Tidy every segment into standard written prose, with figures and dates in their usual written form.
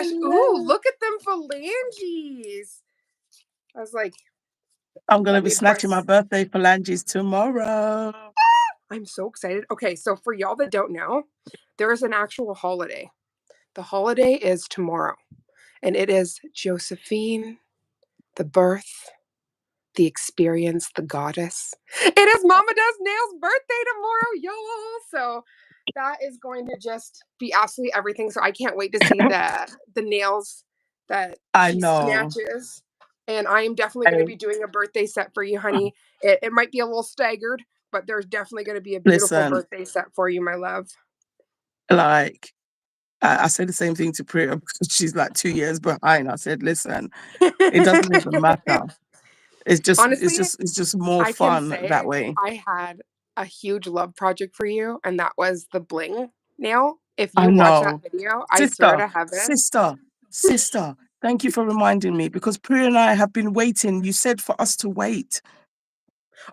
gosh. Ooh, look at them phalanges. I was like, I'm going to be snatching my birthday phalanges tomorrow. I'm so excited. Okay, so for y'all that don't know, there is an actual holiday. The holiday is tomorrow, and it is Josephine, the birth, the experience, the goddess. It is MamaDoesNailz' birthday tomorrow, y'all. So that is going to just be absolutely everything. So I can't wait to see the nails that I she know. snatches. And I am definitely going to be doing a birthday set for you, honey. It might be a little staggered, but there's definitely going to be a beautiful birthday set for you, my love. Like, I said the same thing to Priya because she's like 2 years behind. I said, listen, it doesn't even matter. It's just, Honestly, it's just more I can fun say that way. I had a huge love project for you, and that was the bling nail. If I you watch that know. video, I swear to heaven. Sister, thank you for reminding me because Priya and I have been waiting. You said for us to wait.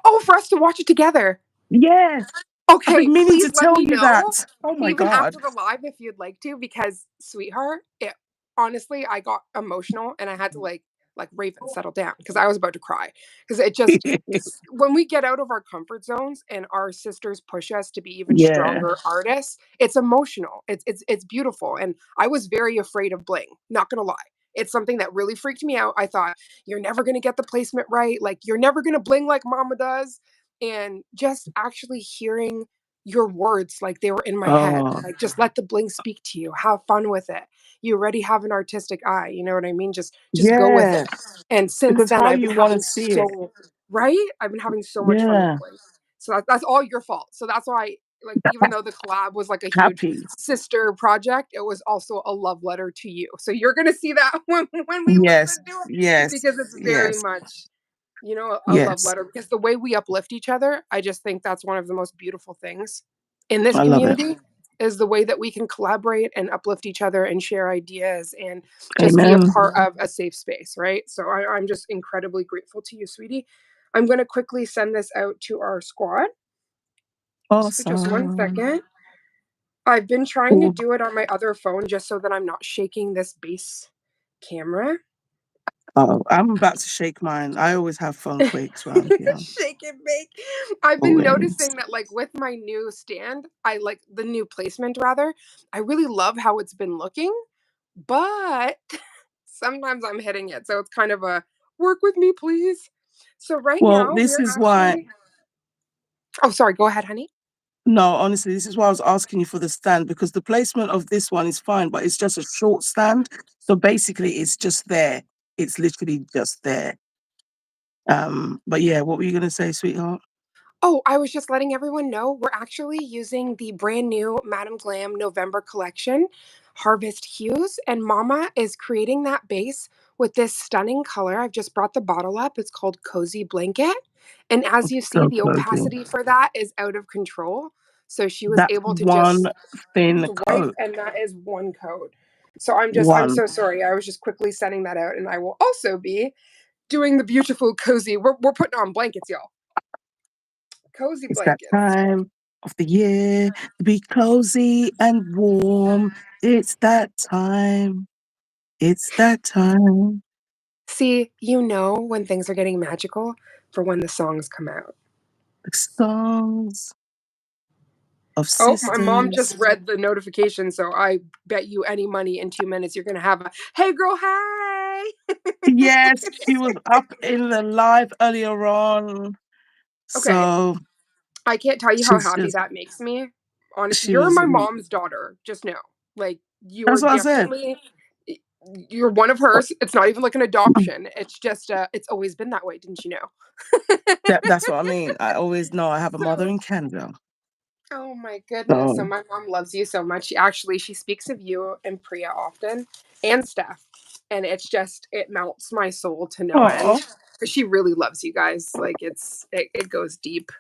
Oh, for us to watch it together. Yes. Okay, I've been meaning to please let tell me you know, that. Oh my even God. after the live, if you'd like to, because sweetheart, honestly, I got emotional and I had to like Raven, settle down because I was about to cry because it just when we get out of our comfort zones and our sisters push us to be even stronger artists, it's emotional. It's beautiful, and I was very afraid of bling. Not gonna lie. It's something that really freaked me out. I thought, you're never going to get the placement right. Like, you're never going to bling like Mama does. And just actually hearing your words like they were in my head, like, just let the bling speak to you. Have fun with it. You already have an artistic eye. You know what I mean? Just go with it. And since because then, how I've you been want to having see it. right? I've been having so much fun with bling. So that's all your fault. So that's why, like, even though the collab was like a huge sister project, it was also a love letter to you. So you're gonna see that when we listen to it, because it's very much, you know, a love letter. Because the way we uplift each other, I just think that's one of the most beautiful things in this community is the way that we can collaborate and uplift each other and share ideas and just be a part of a safe space, right? So I'm just incredibly grateful to you, sweetie. I'm going to quickly send this out to our squad. Awesome. Just 1 second. I've been trying to do it on my other phone just so that I'm not shaking this base camera. Oh, I'm about to shake mine. I always have phone quakes around here. Shake and bake. I've been noticing that, like, with my new stand, I like the new placement rather. I really love how it's been looking, but sometimes I'm hitting it. So it's kind of a work with me, please. So right now, this is why. Oh, sorry. Go ahead, honey. No, honestly, this is why I was asking you for the stand, because the placement of this one is fine, but it's just a short stand. So basically, it's just there. It's literally just there. But yeah, what were you going to say, sweetheart? Oh, I was just letting everyone know we're actually using the brand new Madam Glam November collection, Harvest Hues, and Mama is creating that base with this stunning color. I've just brought the bottle up. It's called Cozy Blanket. And as you see, the opacity for that is out of control. So she was able to just swipe, and that is one coat. So I'm so sorry. I was just quickly sending that out, and I will also be doing the beautiful cozy. We're putting on blankets, y'all. Cozy blankets. It's that time of the year to be cozy and warm. It's that time. It's that time. See, you know when things are getting magical for when the songs come out. The songs of sisters. Oh, my mom just read the notification, so I bet you any money in 2 minutes you're gonna have a "Hey girl, hey!" Yes, she was up in the live earlier on. Okay. So I can't tell you how happy that makes me. Honestly, you're my mom's daughter. Just know, like, you are definitely. You're one of hers. It's not even like an adoption. It's just it's always been that way, didn't you know? That's what I mean. I always know I have a mother in Canada. Oh my goodness. So my mom loves you so much. She speaks of you and Priya often, and Steph. And it's just, it melts my soul to no end. Because she really loves you guys. Like, it goes deep.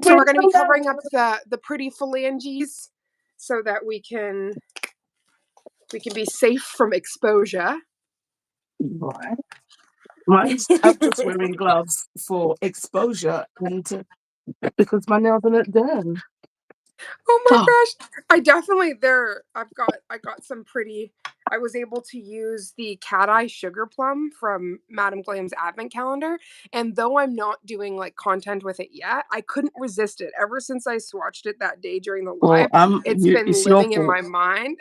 So we're gonna be covering up the pretty phalanges so that we can be safe from exposure. Right. I'm just wearing gloves for exposure and because my nails are not done. Oh my Oh, gosh. I got some pretty. I was able to use the cat eye sugar plum from Madame Glam's advent calendar. And though I'm not doing like content with it yet, I couldn't resist it. Ever since I swatched it that day during the well, live, it's been it's your living in fault. my mind.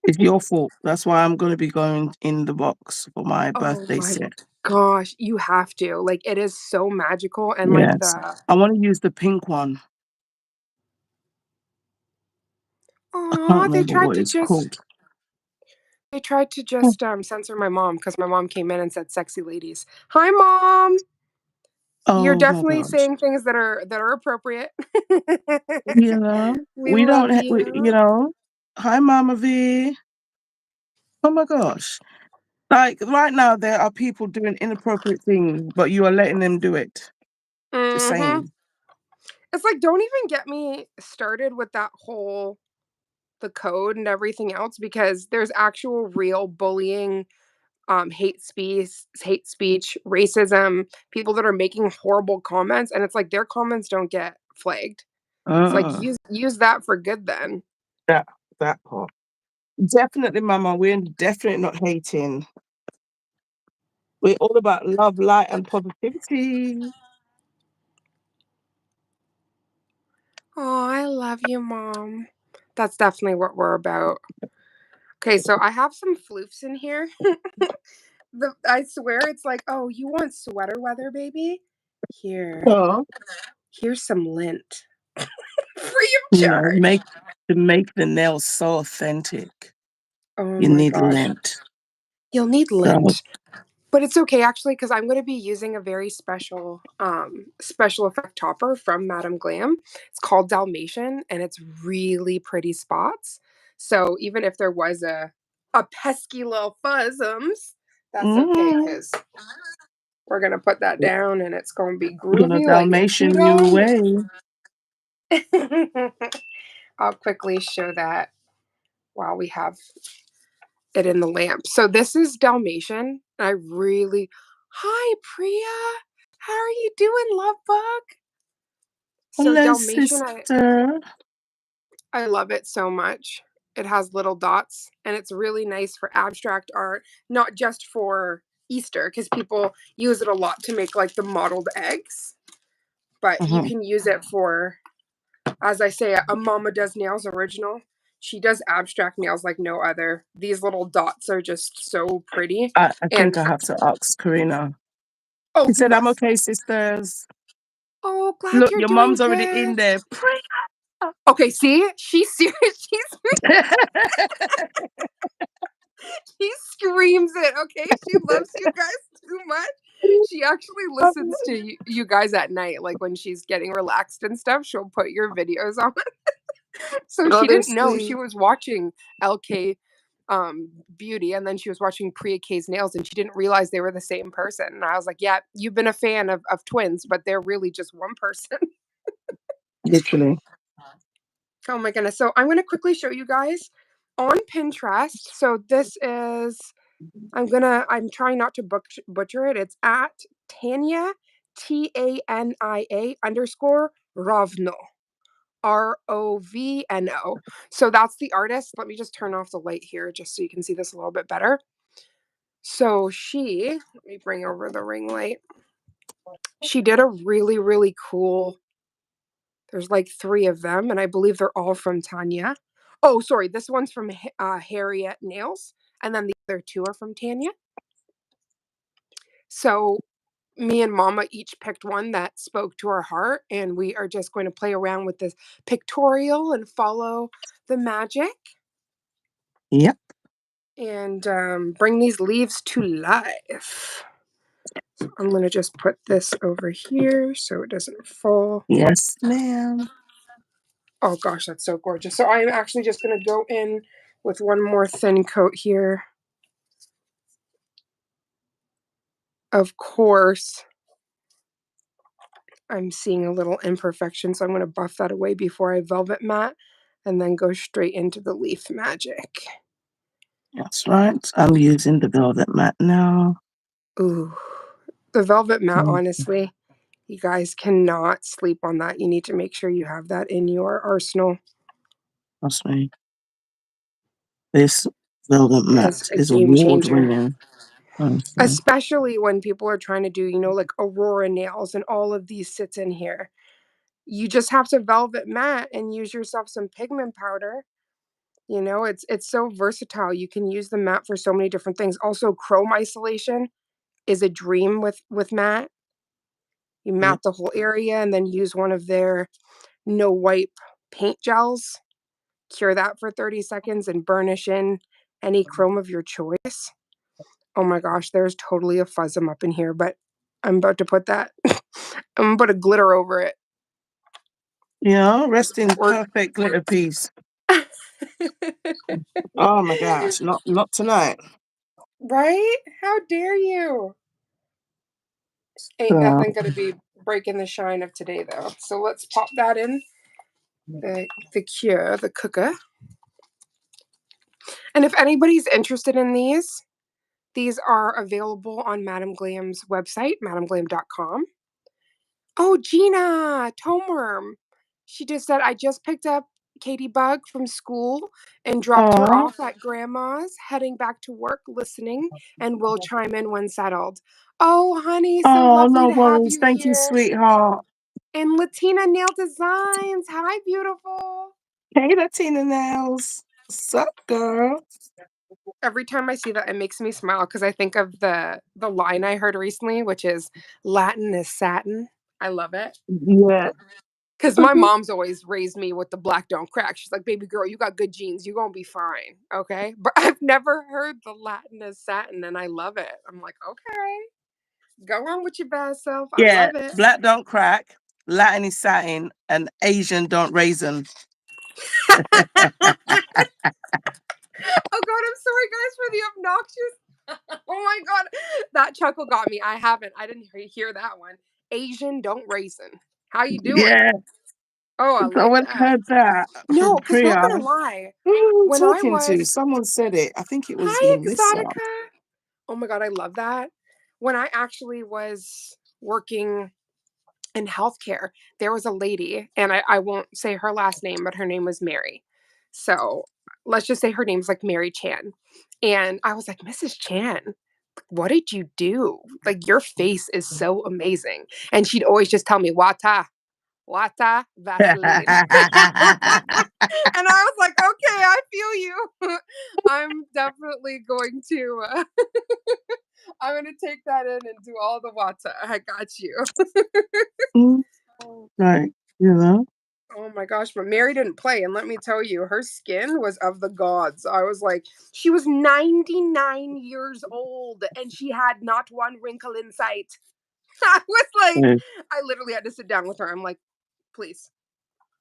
It's your fault. That's why I'm going to be going in the box for my Oh birthday my set. gosh, you have to. Like it is so magical and like Yes. the I want to use the pink one. I can't oh, remember what it's called. they tried to Oh, just censor my mom because my mom came in and said sexy ladies. Hi mom. You're oh my definitely gosh. saying things that are appropriate. Yeah. We We don't, love you. Hi, Mama V. Oh my gosh. Like right now, there are people doing inappropriate things, but you are letting them do it. Just Mhm. saying. It's like don't even get me started with that whole the code and everything else because there's actual real bullying, hate speech, racism, people that are making horrible comments and it's like their comments don't get flagged. It's like Uh-uh. use that for good then. That that part. Definitely, Mama. We're definitely not hating. We're all about love, light, and positivity. Oh, I love you, mom. That's definitely what we're about. Okay, so I have some floofs in here. I swear it's like, oh, you want sweater weather, baby? Here, So, here's some lint. Free of charge. make to make the nails so authentic. Oh You my need gosh. lint. You'll need So, lint. But it's okay actually because I'm going to be using a very special effect topper from Madame Glam. It's called Dalmatian and it's really pretty spots. So even if there was a pesky little fuzzums, that's okay mm, because we're going to put that down and it's going to be gonna groovy like a Dalmatian you Cheeto. away. I'll quickly show that while we have it in the lamp. So this is Dalmatian. I really Hi Priya. How are you doing, love bug? So Hello, Dalmatian, sister. I love it so much. It has little dots and it's really nice for abstract art, not just for Easter, because people use it a lot to make like the modeled eggs. But you Mhm. can use it for, as I say, a Mama Does Nails original. She does abstract nails like no other. These little dots are just so pretty. I And think I have to ask Karina. oh, She you said, I'm must. okay, sisters. Oh, glad Look, you're your doing mom's already good. in there. Pray. Okay, see, she's serious. She screams it. Okay, she loves you guys too much. She actually listens to you guys at night, like when she's getting relaxed and stuff. She'll put your videos on. So she didn't know she Honestly, was watching LK Beauty, and then she was watching Priya K's nails, and she didn't realize they were the same person. And I was like, "Yeah, you've been a fan of twins, but they're really just one person." literally. Oh my goodness. So I'm going to quickly show you guys on Pinterest. So this is, I'm trying not to butcher it. It's at Tanya, Tania underscore Rovno, Rovno. So that's the artist. Let me just turn off the light here just so you can see this a little bit better. So let me bring over the ring light. She did a really, really cool. There's like three of them, and I believe they're all from Tanya. Oh, sorry, this one's from Harriet Nails, and then the other two are from Tanya. So me and Mama each picked one that spoke to our heart, and we are just going to play around with this pictorial and follow the magic Yep. and bring these leaves to life. So I'm going to just put this over here so it doesn't fall. Yes, ma'am. Oh gosh, that's so gorgeous. So I'm actually just going to go in with one more thin coat here. Of course, I'm seeing a little imperfection, so I'm going to buff that away before I velvet matte and then go straight into the leaf magic. That's right. I'm using the velvet mat now. Ooh, the velvet matte, Mm. honestly, You guys cannot sleep on that. You need to make sure you have that in your arsenal. Trust me. This velvet It is mat a is game award changer. winning. Honestly. Especially when people are trying to do, like Aurora nails and all of these sits in here. You just have to velvet mat and use yourself some pigment powder. It's so versatile. You can use the mat for so many different things. Also, chrome isolation is a dream with mat. You Yeah. mat the whole area and then use one of their no wipe paint gels. Cure that for 30 seconds and burnish in any chrome of your choice. Oh my gosh, there's totally a fuzzum up in here, but I'm about to put that. I'm gonna put a glitter over it. Rest in Or perfect glitter piece. Oh my gosh, not tonight. right? How dare you? Ain't So, nothing gonna be breaking the shine of today though. So let's pop that in the cooker. And if anybody's interested in these are available on Madame Glam's website, madameglam.com. Oh, Gina, Tomeworm. She just said, I just picked up Katie Bug from school and dropped her oh, off at grandma's, heading back to work, listening, and will chime in when settled. Oh, honey, so lovely no to have worries. you Thank you, here. sweetheart. And Latina Nail Designs. Hi, beautiful. Hey, Latina Nails. Sup, girl? Every time I see that, it makes me smile because I think of the line I heard recently, which is Latin is satin. I love it. Yeah. Because my mom's always raised me with the black don't crack. She's like, baby girl, you got good genes. You're going to be fine. Okay. But I've never heard the Latin as satin, and I love it. I'm like, okay, go on with your bad self. I Yeah. love it. Black don't crack, Latin is satin, and Asian don't raisin. Oh, God, I'm sorry, guys, for the obnoxious. Oh, my God. That chuckle got me. I didn't hear that one. Asian don't raisin. How you doing? Yeah. Oh, I So like when I that. heard that No, from because not Priya, going to lie. who were we When I talking to? was, Someone said it. I think it was hi, Melissa. Exotica. Oh my God, I love that. When I actually was working in healthcare, there was a lady, and I won't say her last name, but her name was Mary. So let's just say her name's like Mary Chan. And I was like, Mrs. Chan, what did you do? Like, your face is so amazing. And she'd always just tell me, Wata, Vaseline. And I was like, okay, I feel you. I'm definitely going to I'm gonna take that in and do all the water. I got you. Mm, right, you know? Oh my gosh, but Mary didn't play, and let me tell you, her skin was of the gods. I was like, she was 99 years old and she had not one wrinkle in sight. I was like, Yeah. I literally had to sit down with her. I'm like, please,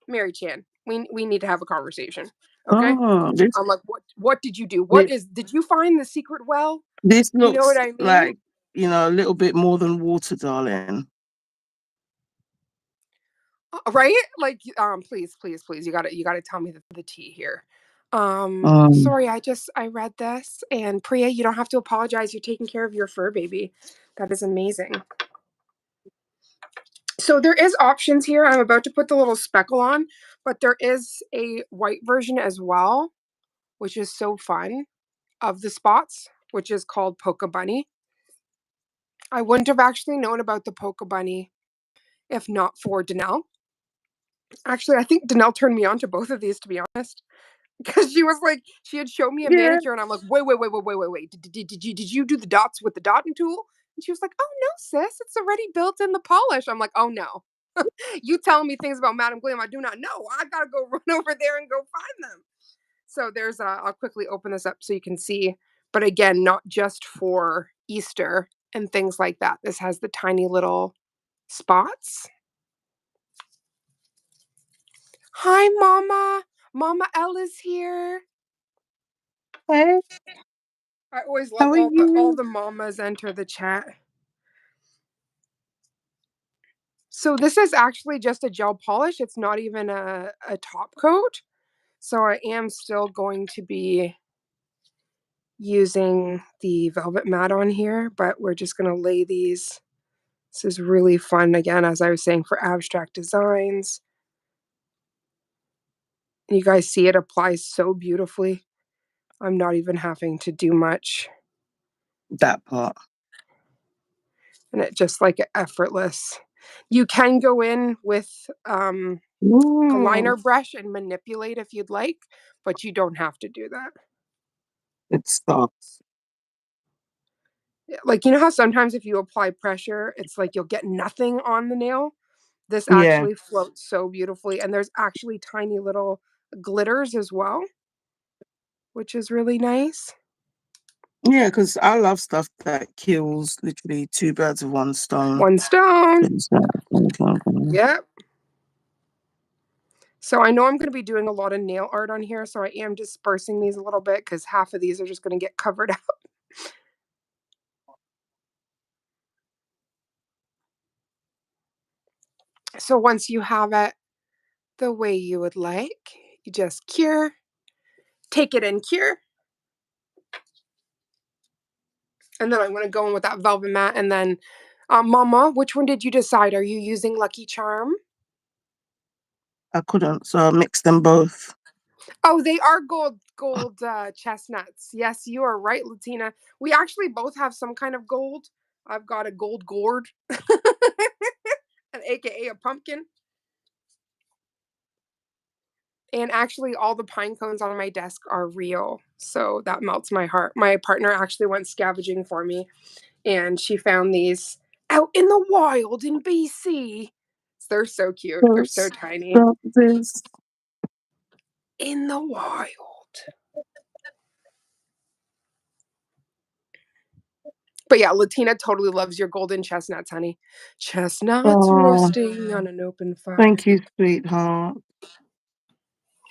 Mary Chan, we need to have a conversation. Okay? Oh, this I'm like, what did you do? thi- Did you find the secret well? this You know what looks I mean? like, a little bit more than water, darling. Right? Like, please, you gotta tell me the tea here. Um, Sorry, I read this, and Priya, you don't have to apologize. You're taking care of your fur baby. That is amazing. So there is options here. I'm about to put the little speckle on, but there is a white version as well, which is so fun, of the spots, which is called Polka Bunny. I wouldn't have actually known about the Polka Bunny if not for Danelle. Actually, I think Danelle turned me on to both of these, to be honest. Because she was like, she had shown me a yeah. manicure, and I'm like, wait. Did you do the dots with the dotting tool? And she was like, oh no, sis, it's already built in the polish. I'm like, oh no, you telling me things about Madame Glam I do not know. I gotta go run over there and go find them. So I'll quickly open this up so you can see. But again, not just for Easter and things like that. This has the tiny little spots. Hi, Mama. Mama L is here. Hey, I always love how are all you? the mamas enter the chat. So this is actually just a gel polish. It's not even a top coat. So I am still going to be using the velvet mat on here, but we're just going to lay these This is really fun, again, as I was saying, for abstract designs. You guys see it applies so beautifully. I'm not even having to do much. That part. And it just like effortless. You can go in with a liner brush and manipulate if you'd like, but you don't have to do that. It starts. Like, you know how sometimes if you apply pressure, it's like you'll get nothing on the nail? This Yeah. actually floats so beautifully, and there's actually tiny little glitters as well, which is really nice. Yeah, because I love stuff that kills literally two birds with one stone. One stone. Okay. Yep. So I know I'm going to be doing a lot of nail art on here, so I am dispersing these a little bit because half of these are just going to get covered up. So once you have it the way you would like, you just cure, take it and cure. And then I'm going to go in with that velvet mat. And then, Mama, which one did you decide? Are you using Lucky Charm? I couldn't, so I mixed them both. Oh, they are gold chestnuts. Yes, you are right, Latina. We actually both have some kind of gold. I've got a gold gourd, an AKA a pumpkin. And actually, all the pine cones on my desk are real. So that melts my heart. My partner actually went scavenging for me, and she found these out in the wild in BC. They're so cute. They're so tiny. Stop this. In the wild. But yeah, Latina totally loves your golden chestnuts, honey. Chestnuts Oh, roasting on an open fire. thank you, sweetheart.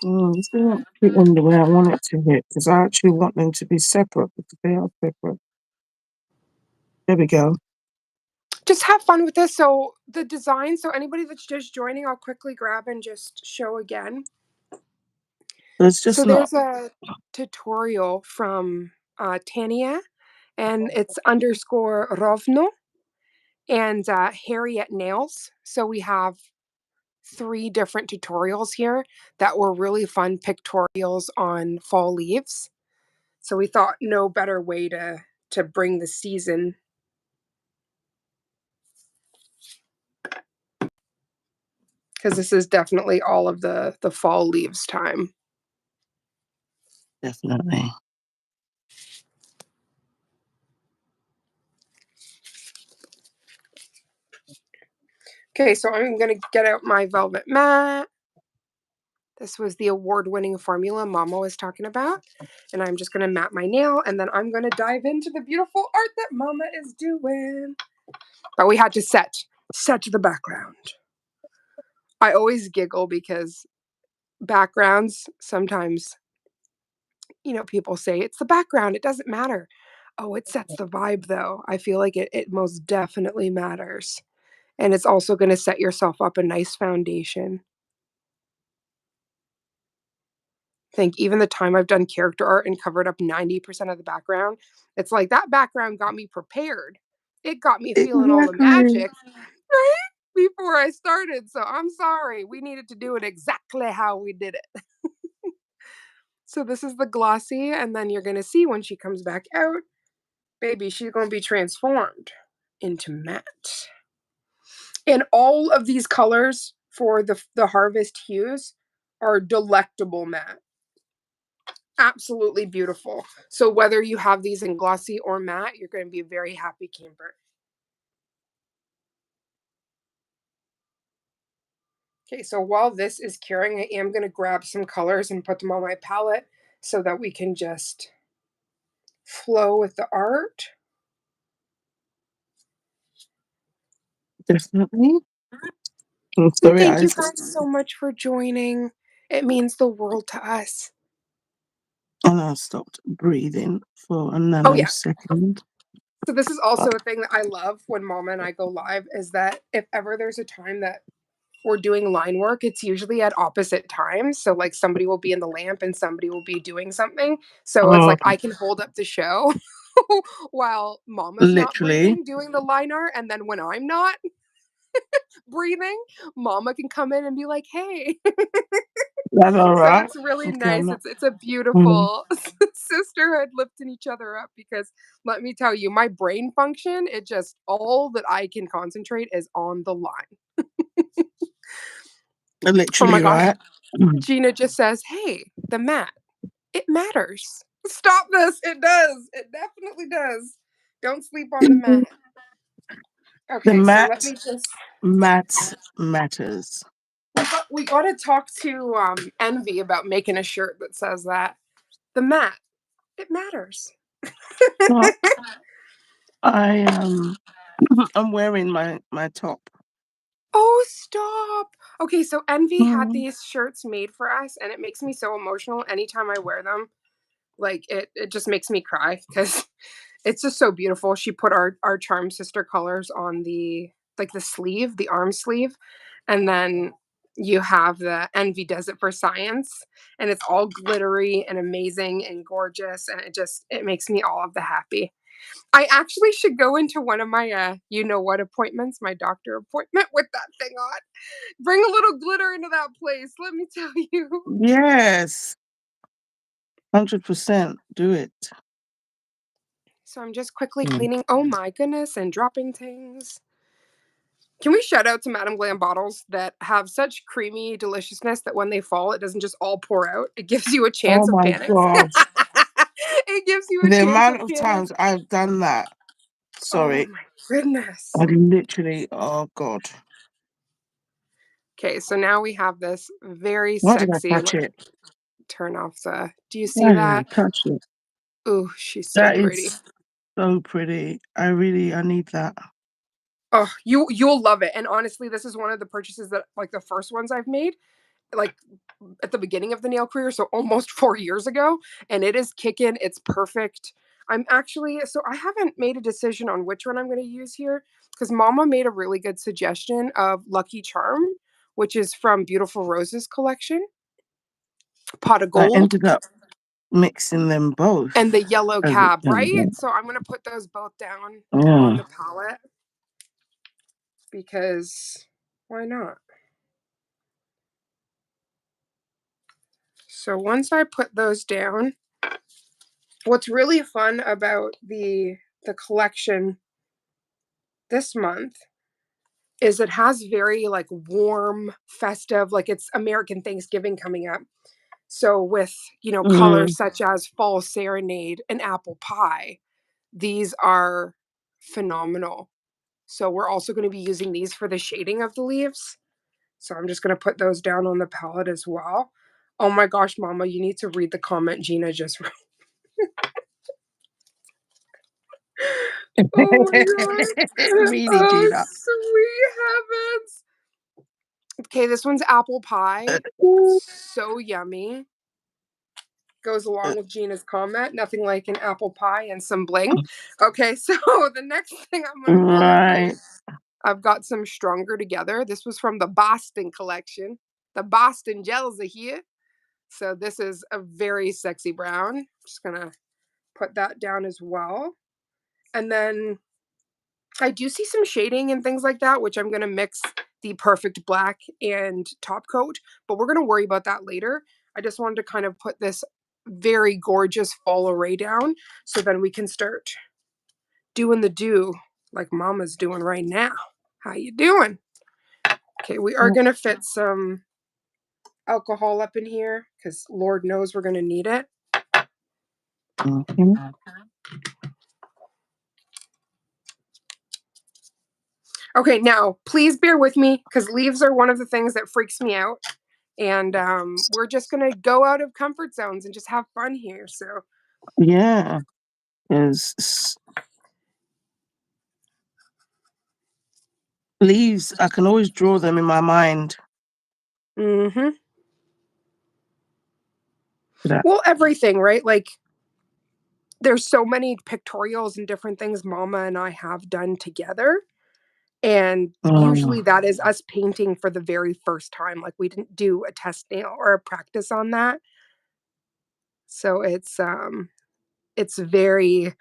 This isn't hitting the way I want it to hit because I actually want them to be separate because they are separate. There we go. Just have fun with this. So the design, so anybody that's just joining, I'll quickly grab and just show again. It's So just not. there's a tutorial from Tania, and it's underscore Rovno and Harriet Nails. So we have 3 different tutorials here that were really fun pictorials on fall leaves. So we thought no better way to bring the season. Because this is definitely all of the fall leaves time. Definitely. Okay, so I'm going to get out my velvet mat. This was the award-winning formula Mama was talking about. And I'm just going to mat my nail, and then I'm going to dive into the beautiful art that Mama is doing. But we had to set the background. I always giggle because backgrounds sometimes, people say it's the background, it doesn't matter. Oh, it sets the vibe though. I feel like it most definitely matters. And it's also going to set yourself up a nice foundation. I think even the time I've done character art and covered up 90% of the background, it's like that background got me prepared. It got me feeling all the Exactly. magic, right? Before I started. So I'm sorry. We needed to do it exactly how we did it. So this is the glossy, and then you're going to see when she comes back out, baby, she's going to be transformed into matte. And all of these colors for the harvest hues are delectable matte. Absolutely beautiful. So whether you have these in glossy or matte, you're going to be a very happy camper. Okay, so while this is curing, I am going to grab some colors and put them on my palette so that we can just flow with the art. Definitely. I'm And sorry, thank I you guys so much for joining. It means the world to us. and I stopped breathing for a Oh yeah. nanosecond. So this is also a thing that I love when Mama and I go live, is that if ever there's a time that we're doing line work, it's usually at opposite times. So like somebody will be in the lamp and somebody will be doing something. So it's Oh, like I can hold up the show. while Mama's not Literally. breathing, doing the line art, and then when I'm not breathing, Mama can come in and be like, "Hey." That's all So right. it's really Okay, I'm nice. not. It's a Mhm. beautiful sisterhood lifting each other up because let me tell you, my brain function, it just all that I can concentrate is on the line. Oh my Literally, gosh. right? Mm. Gina just says, "Hey, the mat, it matters." Stop this. It does. It definitely does. Don't sleep on the mat. The Okay, so let mat me just matters. we got to talk to Envy about making a shirt that says that. The mat, it matters. Well, I I'm wearing my top. Oh, stop. Okay, so Envy had Mm. these shirts made for us, and it makes me so emotional anytime I wear them. Like it just makes me cry because it's just so beautiful. She put our Charm Sister colors on the like the sleeve, the arm sleeve, and then you have the Envy Does It for Science, and it's all glittery and amazing and gorgeous, and it makes me all of the happy. I actually should go into one of my you know what appointments, my doctor appointment with that thing on. Bring a little glitter into that place, let me tell you. Yes, 100%. Do it. So I'm just quickly Mm. cleaning. Oh my goodness, and dropping things. Can we shout out to Madam Glam bottles that have such creamy deliciousness that when they fall, it doesn't just all pour out? It gives you a Oh chance of my panic. gosh. It gives you a The chance amount of of panic. times I've done that. Oh Sorry. my goodness. I literally, oh God. Okay, so now we have this very Why did I sexy. touch Let it? me turn off the. Do you see Why did I that? touch it? Ooh, she's so That pretty. is so pretty. I need that. Oh, you'll love it. And honestly, this is one of the purchases that like the first ones I've made, like at the beginning of the nail career, so almost 4 years ago, and it is kicking. It's perfect. I'm actually so I haven't made a decision on which one I'm going to use here because Mama made a really good suggestion of Lucky Charm, which is from Beautiful Roses collection, pot of I gold, ended up mixing them and both. the yellow As it cab, turns right? out. So I'm going to put those both down on Yeah. the palette because why not? So once I put those down, what's really fun about the collection this month is it has very like warm, festive, like it's American Thanksgiving coming up. So with, colors Mm. such as Fall Serenade and Apple Pie, these are phenomenal. So we're also going to be using these for the shading of the leaves. So I'm just going to put those down on the palette as well. Oh my gosh, Mama, you need to read the comment Gina just wrote. Oh my god. Really, Oh, Gina. sweet heavens. Okay, this one's apple pie. So yummy. Goes along with Gina's comment. Nothing like an apple pie and some bling. Okay, so the next thing I'm going to pull here, Right. I've got some Stronger Together. This was from the Boston collection. The Boston gels are here. So this is a very sexy brown. Just going to put that down as well. And then I do see some shading and things like that, which I'm going to mix the Perfect Black and Top Coat, but we're going to worry about that later. I just wanted to kind of put this very gorgeous fall array down so then we can start doing the do like Mama's doing right now. How you doing? Okay, we are going to fit some alcohol up in here because Lord knows we're going to need it. Mhm. Okay, now please bear with me because leaves are one of the things that freaks me out. And we're just going to go out of comfort zones and just have fun here. So, Yeah. Because leaves, I can always draw them in my mind. mm-hmm. That. Well, everything, right? Like, there's so many pictorials and different things Mama and I have done together. And usually Mm. that is us painting for the very first time. Like, we didn't do a test nail or a practice on that. So it's very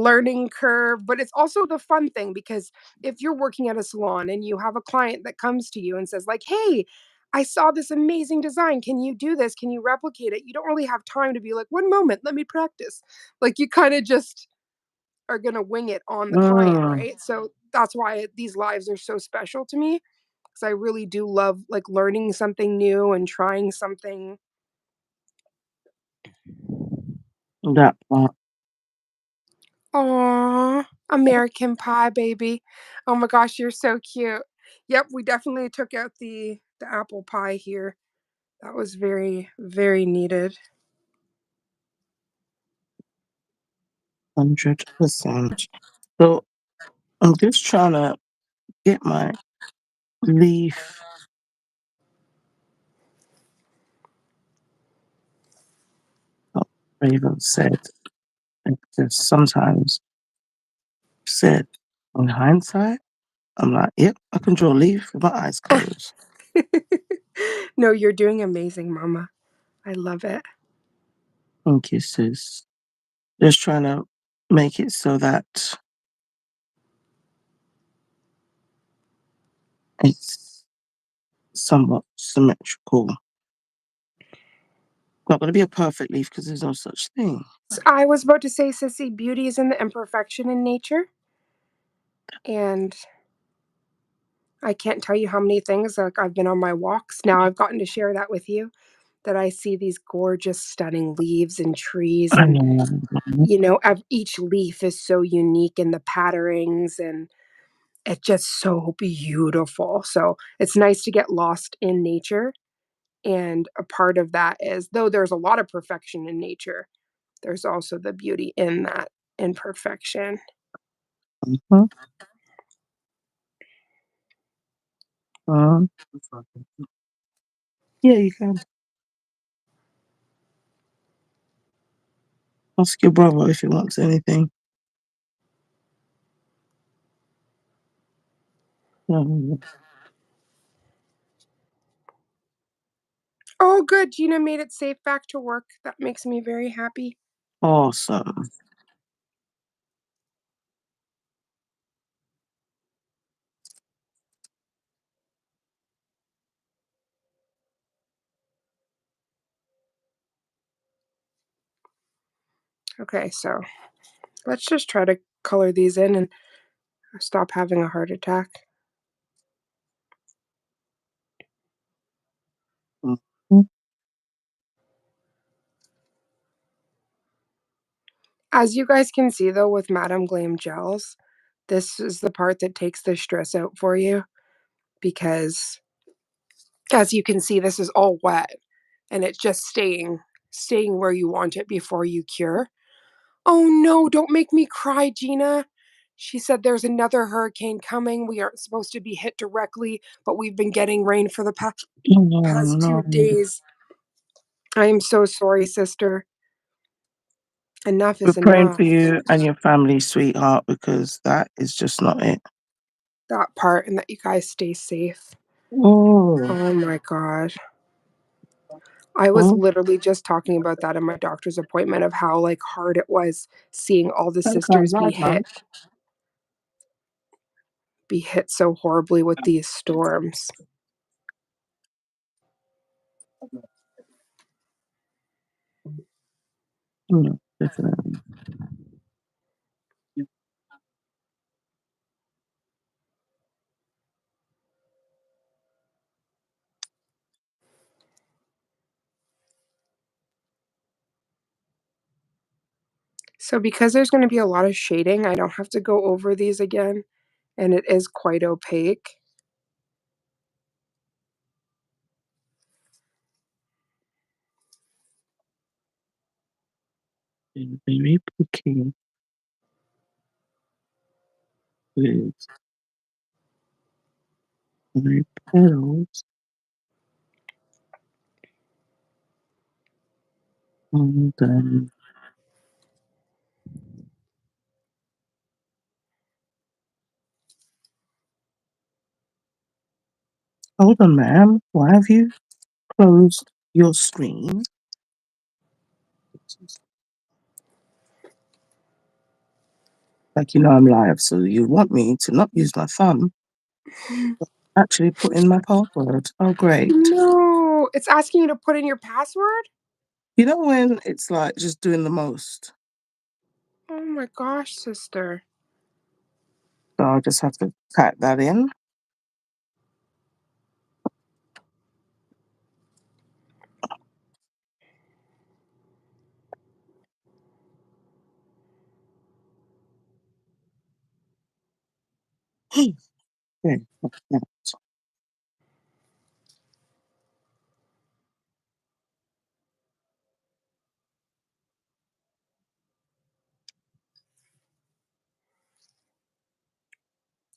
learning curve, but it's also the fun thing because if you're working at a salon and you have a client that comes to you and says like, "Hey, I saw this amazing design. Can you do this? Can you replicate it?" You don't really have time to be like, "One moment, let me practice." Like you kind of just are going to wing it on the client, Mm, right? So that's why these lives are so special to me because I really do love like learning something new and trying something. that part. Aw, American Pie, baby. Oh my gosh, you're so cute. Yep, we definitely took out the apple pie here. That was very, very needed. 100%. So I'm just trying to get my leaf. Oh, Raven said, it just sometimes said, in hindsight, I'm like, yep, I can draw a leaf with my eyes closed. No, you're doing amazing, mama. I love it. Thank you, sis. Just trying to make it so that it's somewhat symmetrical. Not going to be a perfect leaf because there's no such thing. I was about to say, Sissy, beauty is in the imperfection in nature. And I can't tell you how many things, like I've been on my walks. Now I've gotten to share that with you, that I see these gorgeous, stunning leaves and trees. I And, know. each leaf is so unique in the patterns and it's just so beautiful. So it's nice to get lost in nature. And a part of that is, though there's a lot of perfection in nature, there's also the beauty in that imperfection. Mhm. Um, yeah, you can ask your brother if he wants anything. Um, Oh, good. Gina made it safe back to work. That makes me very happy. awesome. Okay, so let's just try to color these in and stop having a heart attack. Mhm. As you guys can see, though, with Madame Glam gels, this is the part that takes the stress out for you because, as you can see, this is all wet and it's just staying where you want it before you cure. Oh no, don't make me cry, Gina. She said there's another hurricane coming. We aren't supposed to be hit directly, but we've been getting rain for the Oh, past no. 2 days. I am so sorry, sister. Enough We're is praying enough. for you and your family, sweetheart, because that is just not it. That part, and that you guys stay safe. Oh, Oh my god. I was oh, literally just talking about that in my doctor's appointment of how like hard it was seeing all the that sounds sisters right, man. be hit so horribly with these storms. Definitely. So because there's going to be a lot of shading, I don't have to go over these again, and it is quite opaque. Very picky with my petals on the. Hold on, ma'am. Why have you closed your screen? Like, I'm live, so you want me to not use my thumb, actually put in my password. Oh, great. No, it's asking you to put in your password? You know when it's like just doing the most? Oh my gosh, sister. So I just have to type that in. Okay. Yeah.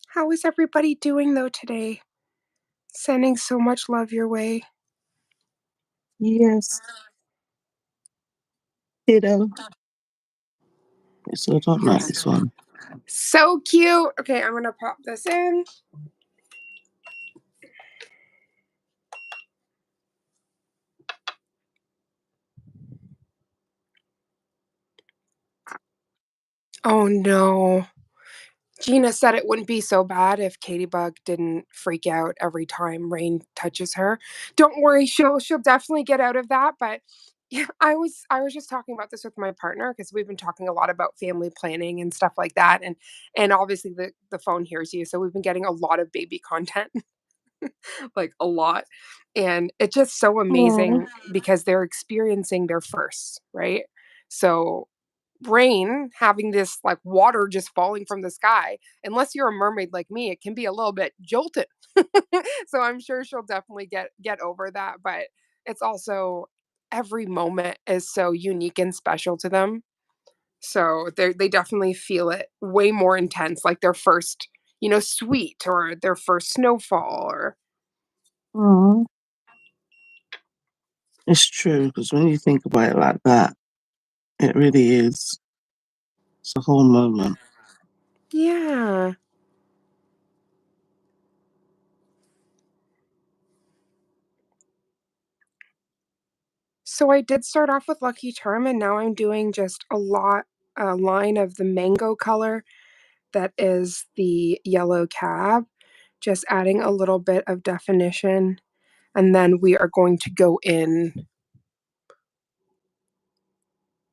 How is everybody doing though today? Sending so much love your way. Yes, ditto. So I don't like this one. So cute. Okay, I'm gonna pop this in. Oh no. Gina said it wouldn't be so bad if Bug didn't freak out every time rain touches her. Don't worry, she'll definitely get out of that. But yeah, I was just talking about this with my partner because we've been talking a lot about family planning and stuff like that, and obviously the phone hears you, so we've been getting a lot of baby content, like a lot, and it's just so Oh, amazing because they're experiencing their first, right? So rain, having this like water just falling from the sky, unless you're a mermaid like me, it can be a little bit jolted. So I'm sure she'll definitely get over that, but it's also every moment is so unique and special to them. So they definitely feel it way more intense, like their first, sweet or their first snowfall or oh. It's true, because when you think about it like that, it really is. It's a whole moment. yeah. So I did start off with Lucky Charm and now I'm doing just a line of the mango color that is the yellow cab, just adding a little bit of definition. And then we are going to go in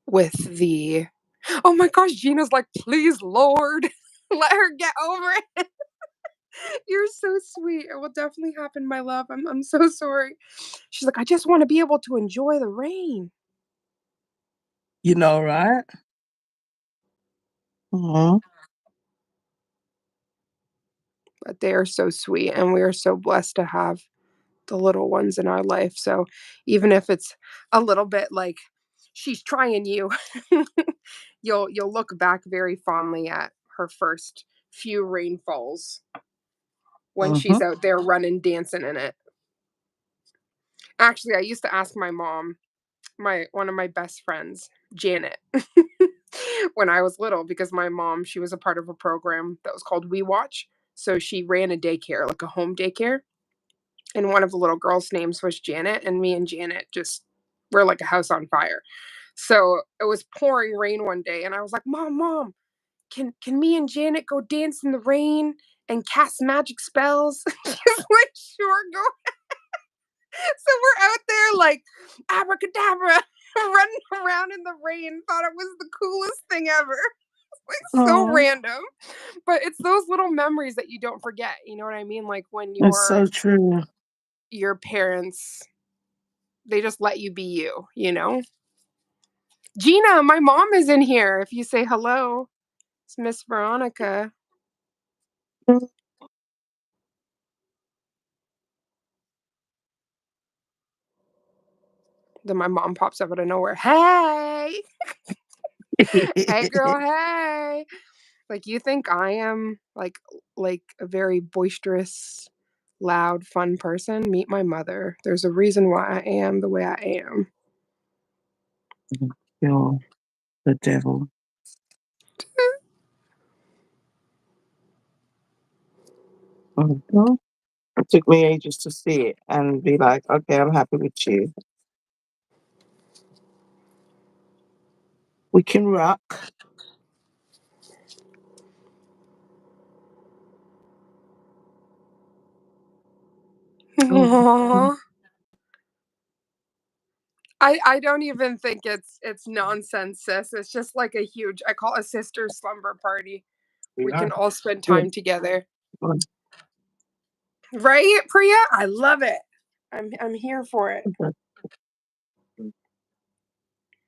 with the. Oh my gosh, Gina's like, please, Lord, let her get over it. You're so sweet. It will definitely happen, my love. I'm so sorry. She's like, I just want to be able to enjoy the rain. You know, right? Oh, But they are so sweet, and we are so blessed to have the little ones in our life. So even if it's a little bit like she's trying you, you'll look back very fondly at her first few rainfalls when mm-hmm. she's out there running, dancing in it. Actually, I used to ask my mom, my one of my best friends, Janet, when I was little, because my mom, she was a part of a program that was called We Watch. So she ran a daycare, like a home daycare. And one of the little girls' names was Janet, and me and Janet just were like a house on fire. So it was pouring rain one day, and I was like, Mom, can me and Janet go dance in the rain and cast magic spells?" She's like, "Sure, go." So we're out there like abracadabra, running around in the rain. Thought it was the coolest thing ever. Like so Oh, random, but it's those little memories that you don't forget. You know what I mean? Like when it's so true. your parents, they just let you be you. You know. Gina, my mom is in here. If you say hello, it's Miss Veronica. Then my mom pops up out of nowhere. Hey, hey, girl, hey. Like you think I am like a very boisterous, loud, fun person? Meet my mother. There's a reason why I am the way I am. You're the devil. Mhm. It took me ages to see it and be like, okay, I'm happy with you. We can rock. Aww. I don't even think it's nonsense, sis. It's just like a huge, I call it a sister slumber party. We can all spend time together. Right, Priya? I love it. I'm here for it.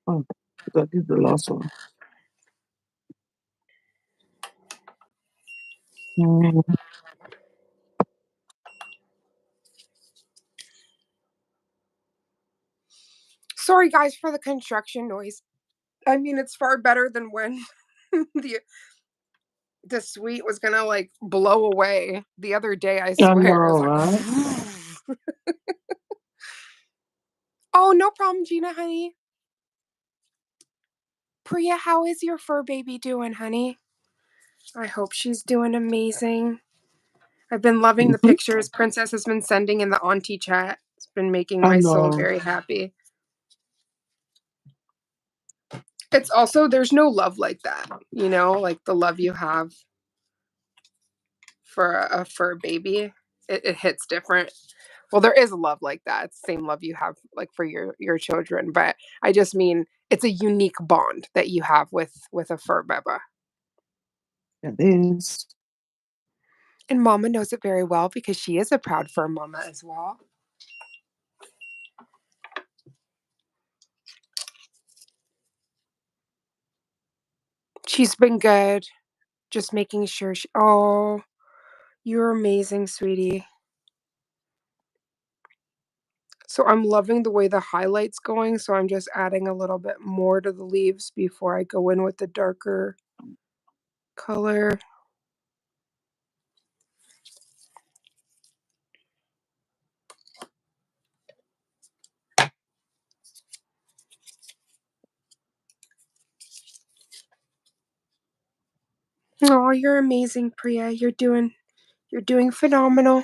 Oh, that is the last one. Sorry guys for the construction noise. I mean, it's far better than when the suite was gonna like blow away the other day, I I swear. It know, was right? like oh, no problem, Gina, honey. Priya, how is your fur baby doing, honey? I hope she's doing amazing. I've been loving the Mhm. pictures Princess has been sending in the auntie chat. It's been making I my soul know. very happy. It's also, there's no love like that, you know, like the love you have for a fur baby. It hits different. Well, there is a love like that. It's the same love you have like for your children, but I just mean it's a unique bond that you have with a fur beba. It is. And Mama knows it very well because she is a proud fur mama as well. She's been good. Just making sure she, oh, you're amazing, sweetie. So I'm loving the way the highlight's going, so I'm just adding a little bit more to the leaves before I go in with the darker color. Oh, you're amazing, Priya. You're doing phenomenal.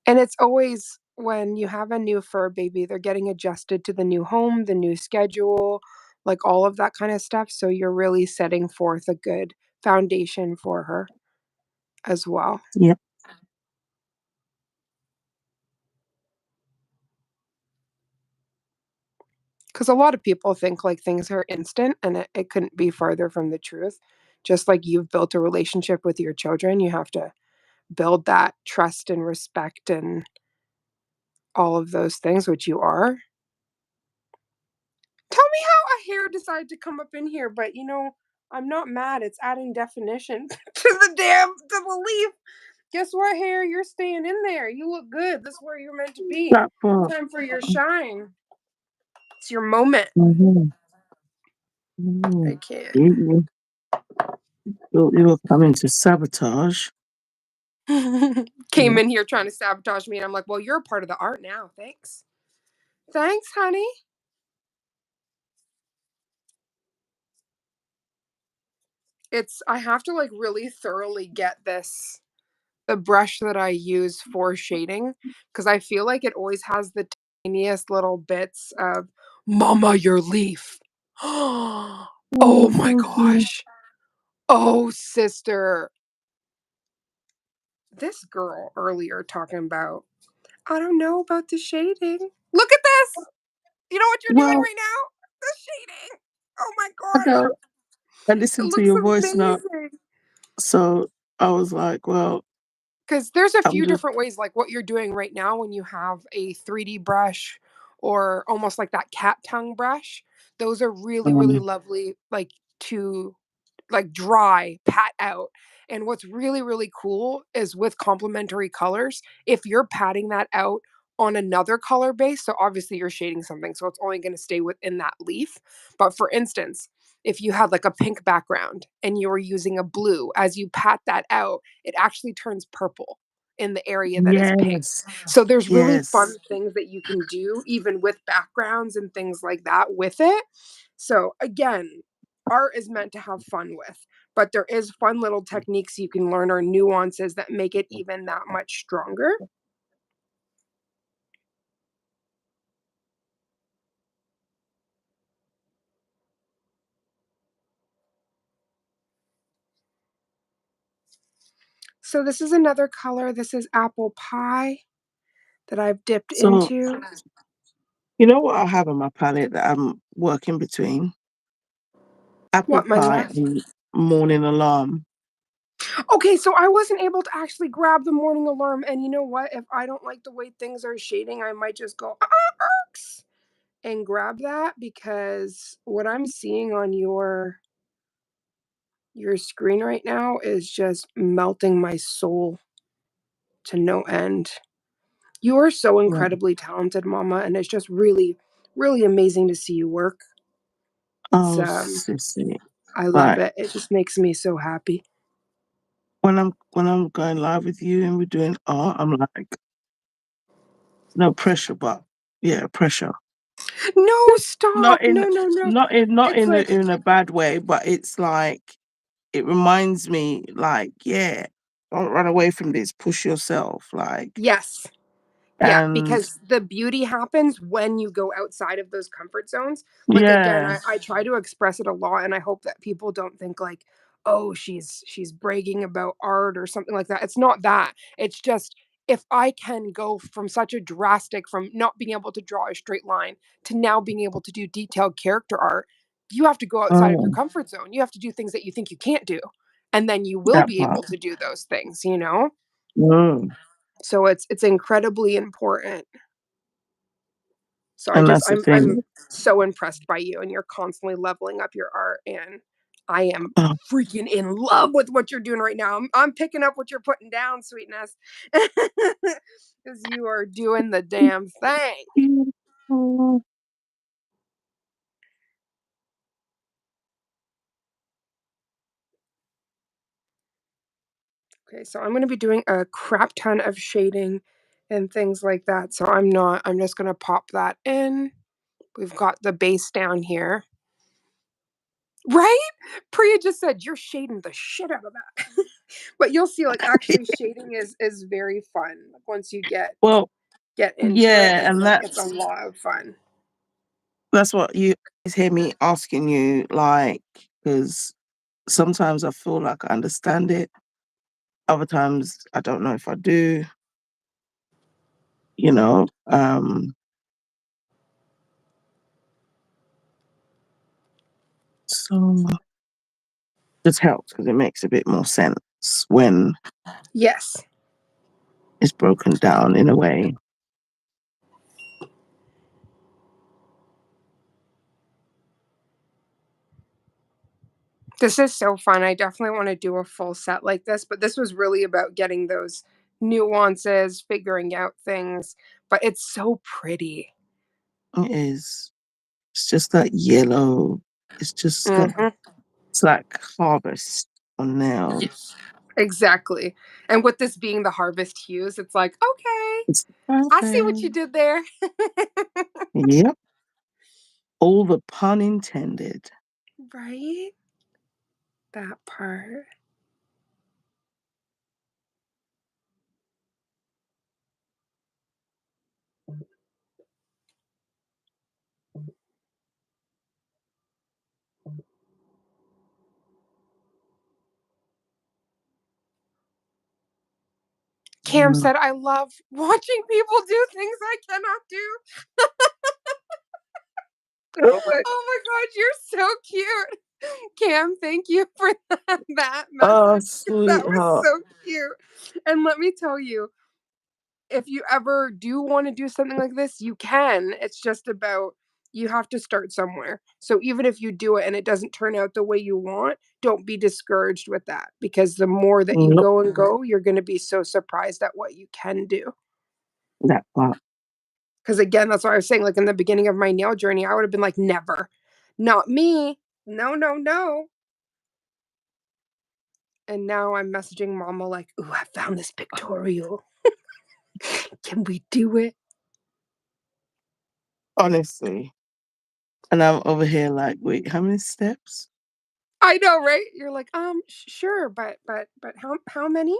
And it's always when you have a new fur baby, they're getting adjusted to the new home, the new schedule, like all of that kind of stuff. So you're really setting forth a good foundation for her as well. Yep. Because a lot of people think like things are instant, and it couldn't be farther from the truth. Just like you've built a relationship with your children, you have to build that trust and respect and all of those things, which you are. Tell me how a hair decided to come up in here, but you know, I'm not mad. It's adding definition to the leaf. Guess what, hair? You're staying in there. You look good. This is where you're meant to be. That part. Time for your shine. It's your moment. Mhm. I Mhm. can't. You were coming to sabotage. Came in here trying to sabotage me, and I'm like, well, you're a part of the art now. Thanks. Thanks, honey. I have to like really thoroughly get the brush that I use for shading because I feel like it always has the tiniest little bits of mama your leaf. Oh Oh, my thank you. gosh. Oh sister. This girl earlier talking about I don't know about the shading. Look at this. You know what you're doing Well, right now? The shading. Oh my I gosh. know. I It listened to looks your voice now, amazing. so I was like, well, Because there's a I'm few just. different ways, like what you're doing right now when you have a 3D brush or almost like that cat tongue brush. Those are really, really Um, lovely, like to like dry, pat out. And what's really, really cool is with complementary colors, if you're patting that out on another color base, so obviously you're shading something, so it's only going to stay within that leaf. But for instance, if you had like a pink background and you were using a blue, as you pat that out, it actually turns purple in the area that is pink. yes, So there's really fun yes. things that you can do, even with backgrounds and things like that with it. So again, art is meant to have fun with, but there is fun little techniques you can learn or nuances that make it even that much stronger. So this is another color. This is apple pie. that I've dipped So, into. you know what I have on my palette that I'm working between? Apple What, my pie love? and morning alarm. Okay, so I wasn't able to actually grab the morning alarm, and you know what? If I don't like the way things are shading, I might just go "Arks," and grab that because what I'm seeing on your screen right now is just melting my soul to no end. You are so Yeah. incredibly talented, Mama, and it's just really, really amazing to see you work. It's Oh, sissy. I love Like it. It just makes me so happy. when I'm going live with you and we're doing art, I'm like, no pressure, but yeah, pressure. No, Not stop. in No, no, no. not It's in like a bad way, but it's like it reminds me like, yeah, don't run away from this, push yourself, like yes. Yeah, and because the beauty happens when you go outside of those comfort zones. Like again, yeah. I try to express it a lot and I hope that people don't think like, oh, she's bragging about art or something like that. It's not that. It's just if I can go from such a drastic from not being able to draw a straight line to now being able to do detailed character art, you have to go outside of your Oh, comfort zone. You have to do things that you think you can't do. And then you will that be part. able to do those things, you know? Mm. So it's incredibly important. So And that's the I'm thing. so impressed by you and you're constantly leveling up your art and I am Oh, freaking in love with what you're doing right now. I'm picking up what you're putting down, sweetness. Cuz you are doing the damn thing. beautiful. Okay, so I'm going to be doing a crap ton of shading and things like that. So I'm just going to pop that in. We've got the base down here. Right? Priya just said you're shading the shit out of that. But you'll see like actually shading is very fun. Like once you Well, get into it, yeah, and it's a lot of fun. that's what you always hear me asking you, like, because sometimes I feel like I understand it, other times I don't know if I do, you know. So just helps because it makes a bit more sense when Yes. it's broken down in a way. This is so fun. I definitely want to do a full set like this, but this was really about getting those nuances, figuring out things, but it's so pretty. It is. It's just that yellow. It's just got, Mhm. it's like harvest on Yeah, nails. exactly. And with this being the harvest hues, it's like, okay, It's I see what perfect. you did there. Yep. All the pun intended. Right? That part. Cam Mm. said, I love watching people do things I cannot do. Oh my. Oh my God, you're so cute. Cam, thank you for that Oh, message. That was sweetheart. so cute. And let me tell you, if you ever do want to do something like this, you can. It's just about you have to start somewhere. So even if you do it and it doesn't turn out the way you want, don't be discouraged with that because the more that you Nope. go and go, you're going to be so surprised at what you can do. That part. Because again, that's what I was saying. Like in the beginning of my nail journey, I would have been like, never, not me. No, no, no. And now I'm messaging mama like, ooh, I found this pictorial. Can we do it? Honestly. And I'm over here like, wait, how many steps? I know, right? You're like, sure, but how many?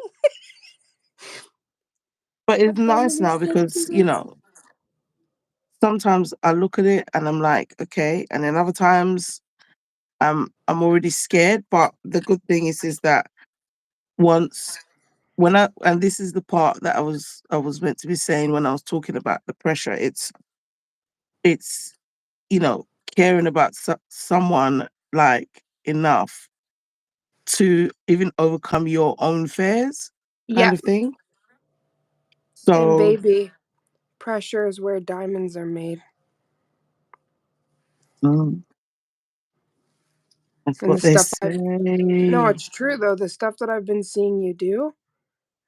But But it's how nice many now steps because, it is? sometimes I look at it and I'm like, okay. And then other times I'm already scared. But the good thing is that once and this is the part that I was meant to be saying when I was talking about the pressure. It's caring about someone like enough to even overcome your own fears, kind Yeah. of thing. And So baby, pressure is where diamonds are made. mm, that's And what the they stuff say. no, it's true though. The stuff that I've been seeing you do,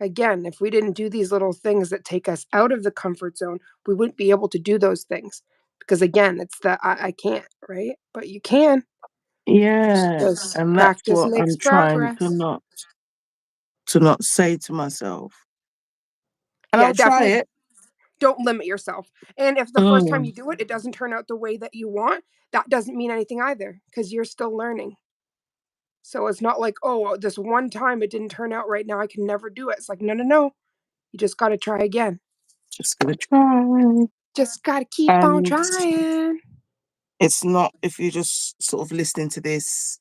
again, if we didn't do these little things that take us out of the comfort zone, we wouldn't be able to do those things. Because again, it's the I can't, right? But you can. Yeah, Just and that's practice what makes I'm trying progress. to not say to myself. And Yeah, I'll try definitely it. don't limit yourself. And if the first time Mm, you do it, it doesn't turn out the way that you want, that doesn't mean anything either because you're still learning. So it's not like, oh, this one time it didn't turn out right now, I can never do it. It's like, no, no, no. You just got to try again. just gonna try. Just got to keep on And trying. it's not if you're just sort of listening to this,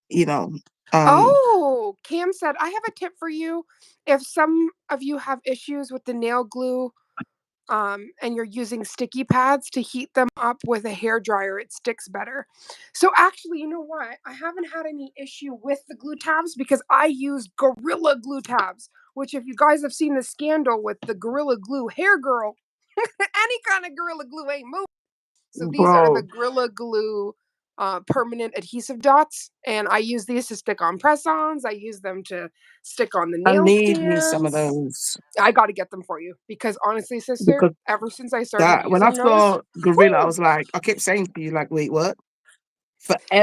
you know, um, Oh, Cam said, I have a tip for you. If some of you have issues with the nail glue, and you're using sticky pads to heat them up with a hair dryer, it sticks better. So actually, you know what? I haven't had any issue with the glue tabs because I use Gorilla Glue tabs, which if you guys have seen the scandal with the Gorilla Glue hair girl, any kind of Gorilla Glue ain't moving. So these are the bro, Gorilla Glue permanent adhesive dots, and I use these to stick on press-ons. I use them to stick on the I nail need me some of stands. those I got to get them for you because honestly, sister, because ever since I started that when I using those, saw Gorilla, I whew, was like, I kept saying to you, like, wait, what?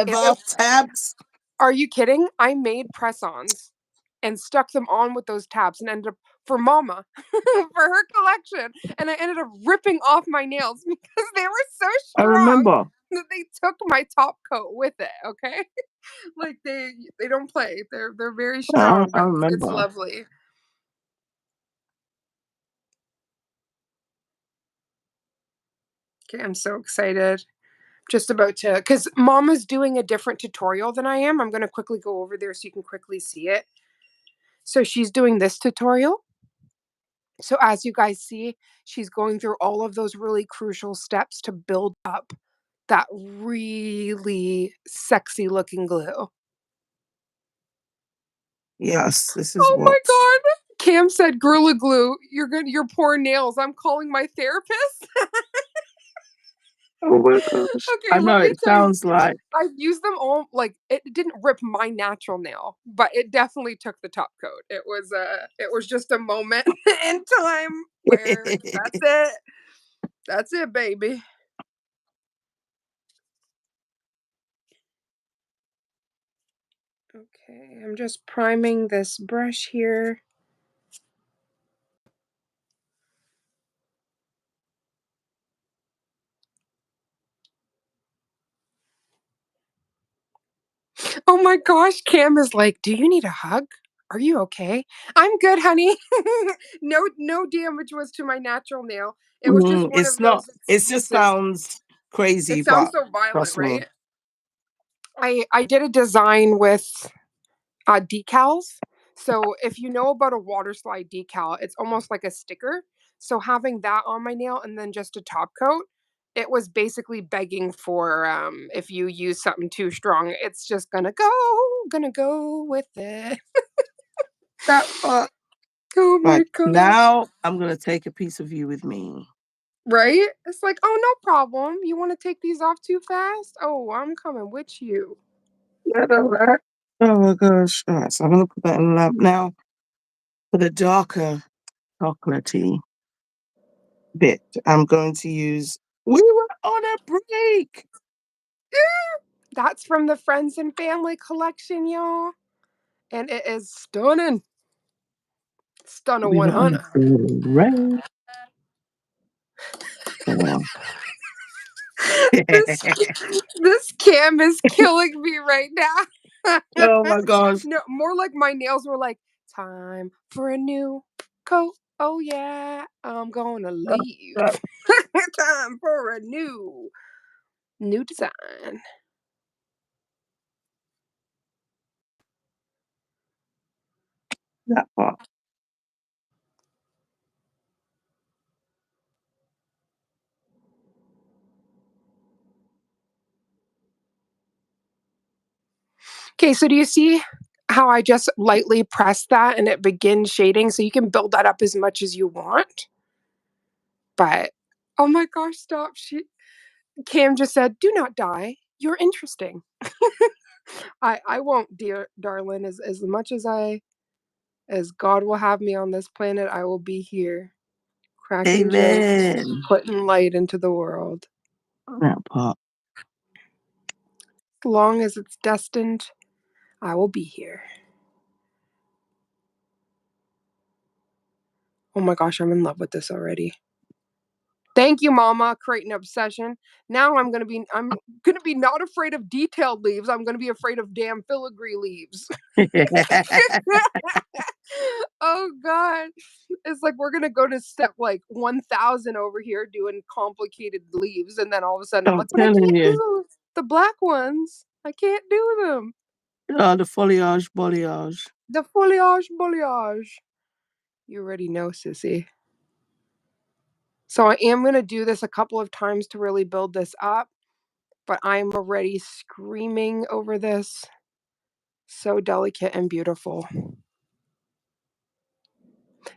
it Forever was. tabs? Are you kidding? I made press-ons and stuck them on with those tabs and ended up for Mama for her collection, and I ended up ripping off my nails because they were so I strong remember. that they took my top coat with it. Okay, like they don't play. They're very strong, I but it's remember. lovely. Okay, I'm so excited. Just about to, because Mama's doing a different tutorial than I am. I'm going to quickly go over there so you can quickly see it. So she's doing this tutorial. So as you guys see, she's going through all of those really crucial steps to build up that really sexy looking glue. Yes, this is Oh my what. god. Cam said Gorilla Glue, you're good your poor nails. I'm calling my therapist. Oh my gosh. Okay, I let know me it tell you. sounds like I've used them all like it didn't rip my natural nail, but it definitely took the top coat. It was just a moment in time where that's it. That's it, baby. Okay, I'm just priming this brush here. Oh my gosh, Cam is like, "Do you need a hug? Are you okay?" I'm good, honey. No damage was to my natural nail. It was just one it's of not. those It just excuses. sounds crazy, It sounds but so violent, trust me. right? I did a design with decals. So if you know about a water slide decal, it's almost like a sticker. So having that on my nail and then just a top coat, it was basically begging for if you use something too strong, it's just gonna go with it. That part. Oh my Right gosh. now, I'm gonna take a piece of you with me. Right? It's like, oh no problem. You want to take these off too fast? Oh, I'm coming with you. Yeah, that's right. Oh my gosh. All right, so I'm gonna put that in the lamp now for the darker chocolatey bit. I'm going to use. We were on a break. That's from the Friends and Family collection, y'all. And it is stunning. Stunning We were on a 100. break. Oh. this this cam is killing me right now. Oh my gosh. No, more like my nails were like, time for a new coat. Oh yeah, I'm gonna leave. That, Time for a new design. that part. Okay, so do you see how I just lightly press that and it begins shading? So you can build that up as much as you want. But oh my gosh, stop. Cam just said, "Do not die. You're interesting." I won't, dear darling, as much as God will have me on this planet, I will be here, cracking jokes, Amen. putting light into the world. That part. As long as it's destined, I will be here. Oh my gosh, I'm in love with this already. Thank you, Mama, creating obsession. Now I'm gonna be not afraid of detailed leaves. I'm gonna be afraid of damn filigree leaves. Oh god. It's like we're gonna go to step like 1000 over here doing complicated leaves, and then all of a sudden I'm I'm like, but I telling can't you. do the black ones. I can't do them. Oh, the foliage, foliage. The foliage. You already know, sissy. So I am gonna do this a couple of times to really build this up, but I'm already screaming over this. So delicate and beautiful.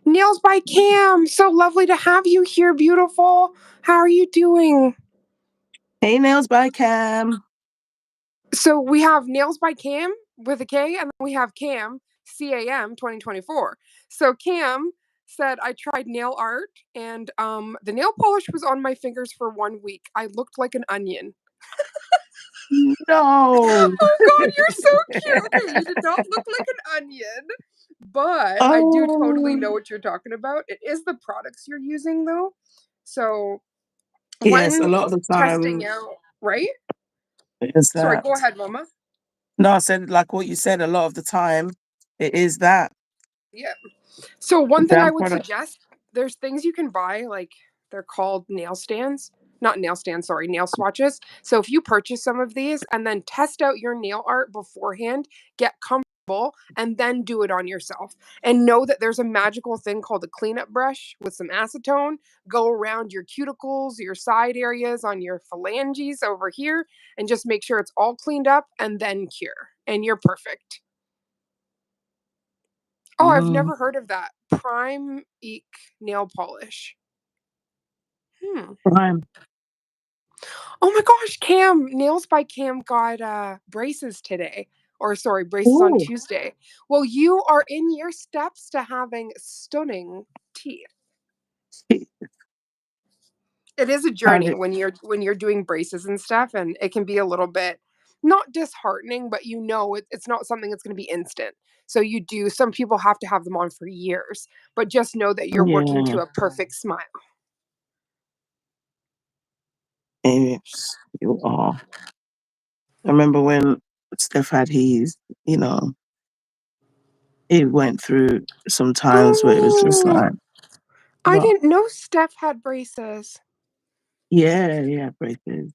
Nails by Cam. So lovely to have you here, beautiful. How are you doing? Hey, Nails by Cam. So we have Nails by Cam with a K, and then we have Cam, CAM 2024. So Cam said, I tried nail art, and the nail polish was on my fingers for 1 week. I looked like an onion. No. Oh god, you're so cute. Okay, you did not look like an onion, but I do totally Oh. know what you're talking about. It is the products you're using though. So Yes, a when lot of the testing time out, right? it's Sorry, that. go ahead, Mama. No, I said like what you said, a lot of the time it is that. Yeah. So The one thing I damn would product. suggest, there's things you can buy, like they're called nail stands. Not nail stands, sorry, nail swatches. So if you purchase some of these and then test out your nail art beforehand, get comfortable, and then do it on yourself. And know that there's a magical thing called a cleanup brush with some acetone. Go around your cuticles, your side areas, on your phalanges over here, and just make sure it's all cleaned up and then cure. And you're perfect. Oh, I've Mm, never heard of that. Prime Eek nail polish. Hmm. prime. Oh my gosh, Cam, Nails by Cam got braces today. Or sorry, braces on Ooh. Tuesday. Well, you are in your steps to having stunning teeth. It is a How's journey it? when you're doing braces and stuff, and it can be a little bit not disheartening, but it's not something that's going to be instant. So you do. Some people have to have them on for years, but just know that you're working Yeah. to a perfect smile. Yes, you are. I remember when Steph had his, you know, he went through some times where it was just Oh, like, I what? didn't know Steph had braces. Yeah, yeah, braces.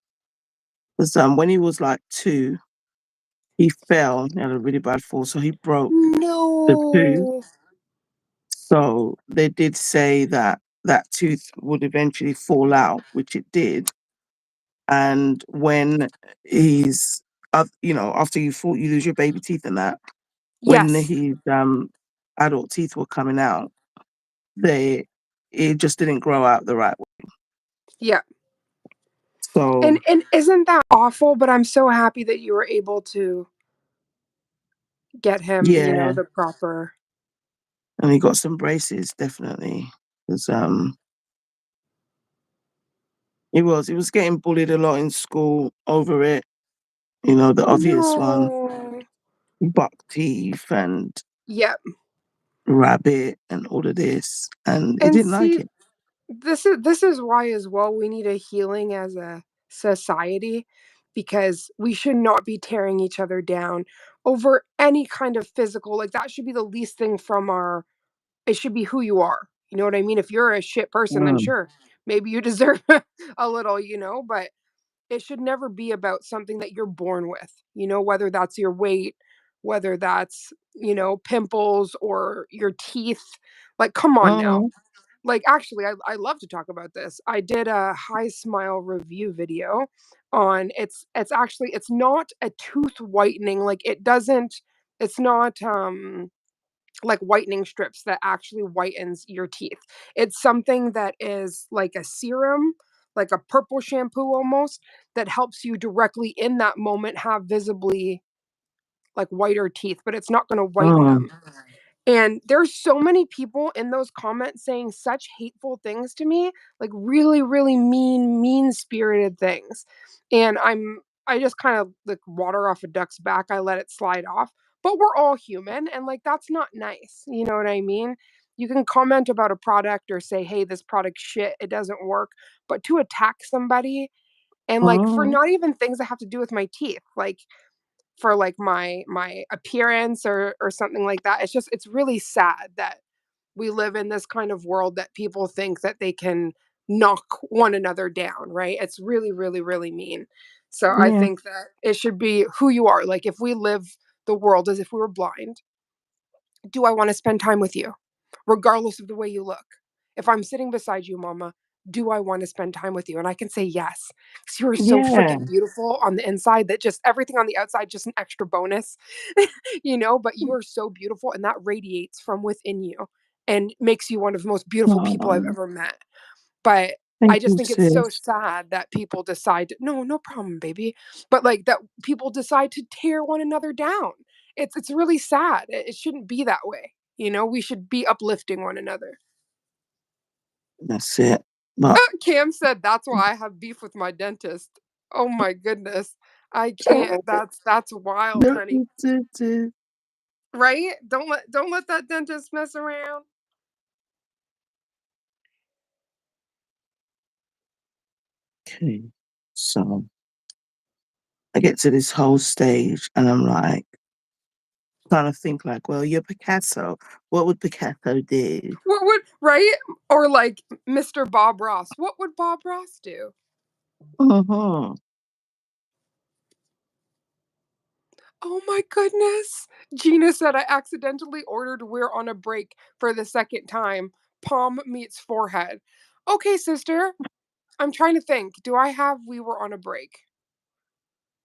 Because when he was like 2, he fell, he had a really bad fall, so he broke the tooth. No. So they did say that that tooth would eventually fall out, which it did. And when he's, after you fall, you lose your baby teeth and that. When Yes. his adult teeth were coming out, they it just didn't grow out the right way. Yeah. So And isn't that awful? But I'm so happy that you were able to get him, yeah, the proper. and he got some braces definitely because he was getting bullied a lot in school over it. The obvious one, No. buck teeth and Yep. rabbit and all of this, and he And didn't like see, it. this is why as well we need a healing as a society, because we should not be tearing each other down over any kind of physical, like that should be the least thing from our, it should be who you are. You know what I mean? If you're a shit person, then Mm. sure, maybe you deserve a little, but it should never be about something that you're born with, whether that's your weight, whether that's, pimples or your teeth. Like, come on now. Mhm. Like, actually, I love to talk about this. I did a high smile review video on. It's not a tooth whitening, like it's not like whitening strips that actually whitens your teeth. It's something that is like a serum, like a purple shampoo almost, that helps you directly in that moment have visibly like whiter teeth, but it's not going to whiten Mm. them. And there's so many people in those comments saying such hateful things to me, like really, really mean spirited things. And I just kind of like water off a duck's back. I let it slide off. But we're all human and like that's not nice. You know what I mean? You can comment about a product or say, hey, this product shit, it doesn't work. But to attack somebody and like for Mm. not even things that have to do with my teeth, like for like my appearance or something like that. It's really sad that we live in this kind of world that people think that they can knock one another down, right? It's really, really, really mean. So I Yeah. think that it should be who you are. Like if we live the world as if we were blind, do I want to spend time with you? Regardless of the way you look. If I'm sitting beside you, mama, do I want to spend time with you? And I can say yes. Because you are so Yeah. freaking beautiful on the inside that just everything on the outside, just an extra bonus, but you are so beautiful and that radiates from within you and makes you one of the most beautiful people I've Oh, ever met. But I thank just you, think it's so sis. sad that people decide no problem, baby. But like that people decide to tear one another down. It's really sad. It shouldn't be that way. We should be uplifting one another. That's it. But Cam said that's why I have beef with my dentist. Oh my goodness. I can't. That's wild, honey. Right? Don't let that dentist mess around. okay. So I get to this whole stage and I'm like trying to think like, well, you're Picasso. What would Picasso do? What would right? Or like Mr. Bob Ross. What would Bob Ross do? Uh-huh. Oh my goodness. Gina said I accidentally ordered We're on a Break for the second time. Palm meets forehead. Okay, sister. I'm trying to think. Do I have We Were on a Break?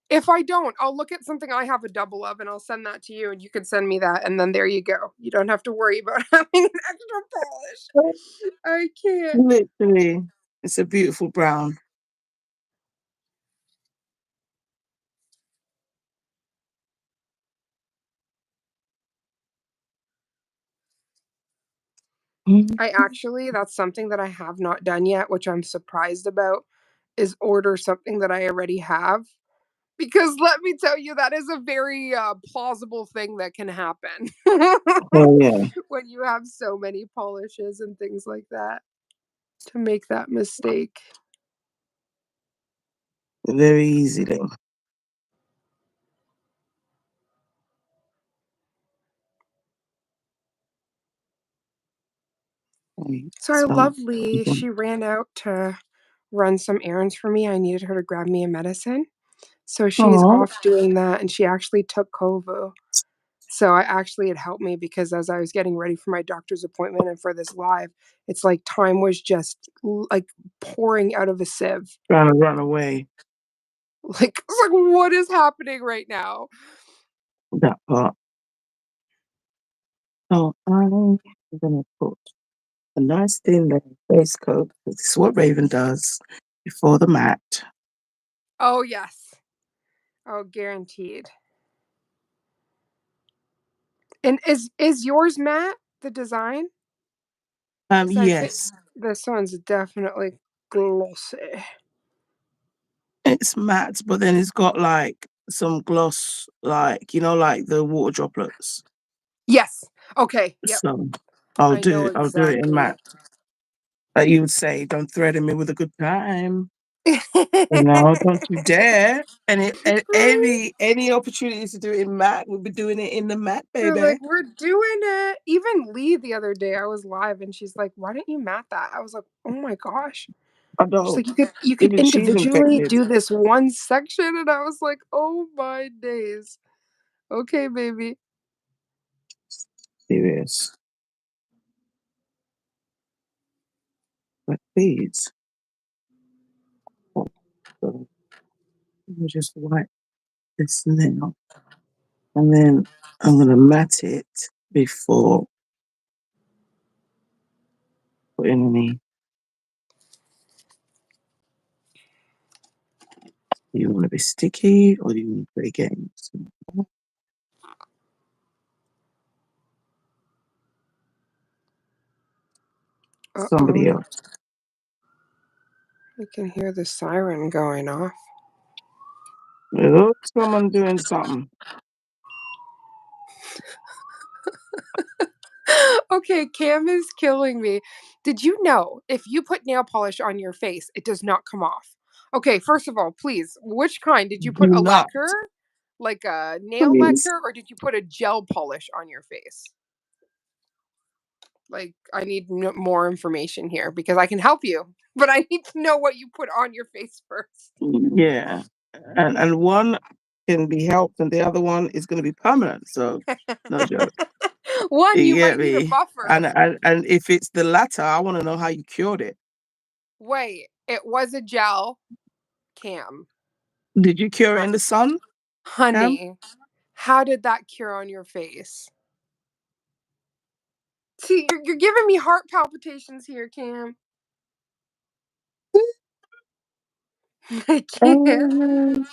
If I don't, I'll look at something I have a double of and I'll send that to you and you can send me that and then there you go. You don't have to worry about having an extra polish. I can't. Literally, it's a beautiful brown. That's something that I have not done yet, which I'm surprised about, is order something that I already have. Because let me tell you, that is a very plausible thing that can happen Oh yeah, when you have so many polishes and things like that to make that mistake. very easily. Right, So our so lovely, she ran out to run some errands for me. I needed her to grab me a medicine. So she's oh, off doing that and she actually took Kovu. So I actually it helped me because as I was getting ready for my doctor's appointment and for this live, it's like time was just like pouring out of a sieve. trying to run away. Like, it's like what is happening right now? That part. So I'm gonna put a nice thin layer base coat. This is what Raven does before the mat. Oh yes. Oh, guaranteed. And is yours matte, the design? Because I think Yes, this one's definitely glossy. it's matte, but then it's got like some gloss, like like the water droplets. Yes. Okay. Yep. So I know I'll do it in exactly. matte. Like you would say, don't threaten me with a good time. Don't you dare. And Right? any opportunities to do it in matte, we'll be doing it in the matte, They're baby. like, we're doing it. Even Lee the other day, I was live and she's like, why didn't you mat that? I was like, oh my gosh. I She's don't. like, you could Even she's individually infected. do this one section. And I was like, oh my days. Okay, baby. Serious. But please. Oh, God. me just wipe this nail. And then I'm going to mat it before putting any. Do you want to be sticky or do you want to play games? Somebody Uh-oh. else. I can hear the siren going off. Oh, someone doing something. Okay, Cam is killing me. Did you know if you put nail polish on your face, it does not come off? Okay, first of all, please, which kind? Did you Do put a not, lacquer? Like a nail please. lacquer, or did you put a gel polish on your face? Like, I need more information here because I can help you, but I need to know what you put on your face first. Yeah. And one can be helped and the other one is going to be permanent. So, no joke. One, You you get might need a me? buffer. And if it's the latter, I want to know how you cured it. Wait, it was a gel, Cam. Did you cure it in the sun, Cam? Honey, how did that cure on your face? See, you're giving me heart palpitations here, Cam. I can't. Um,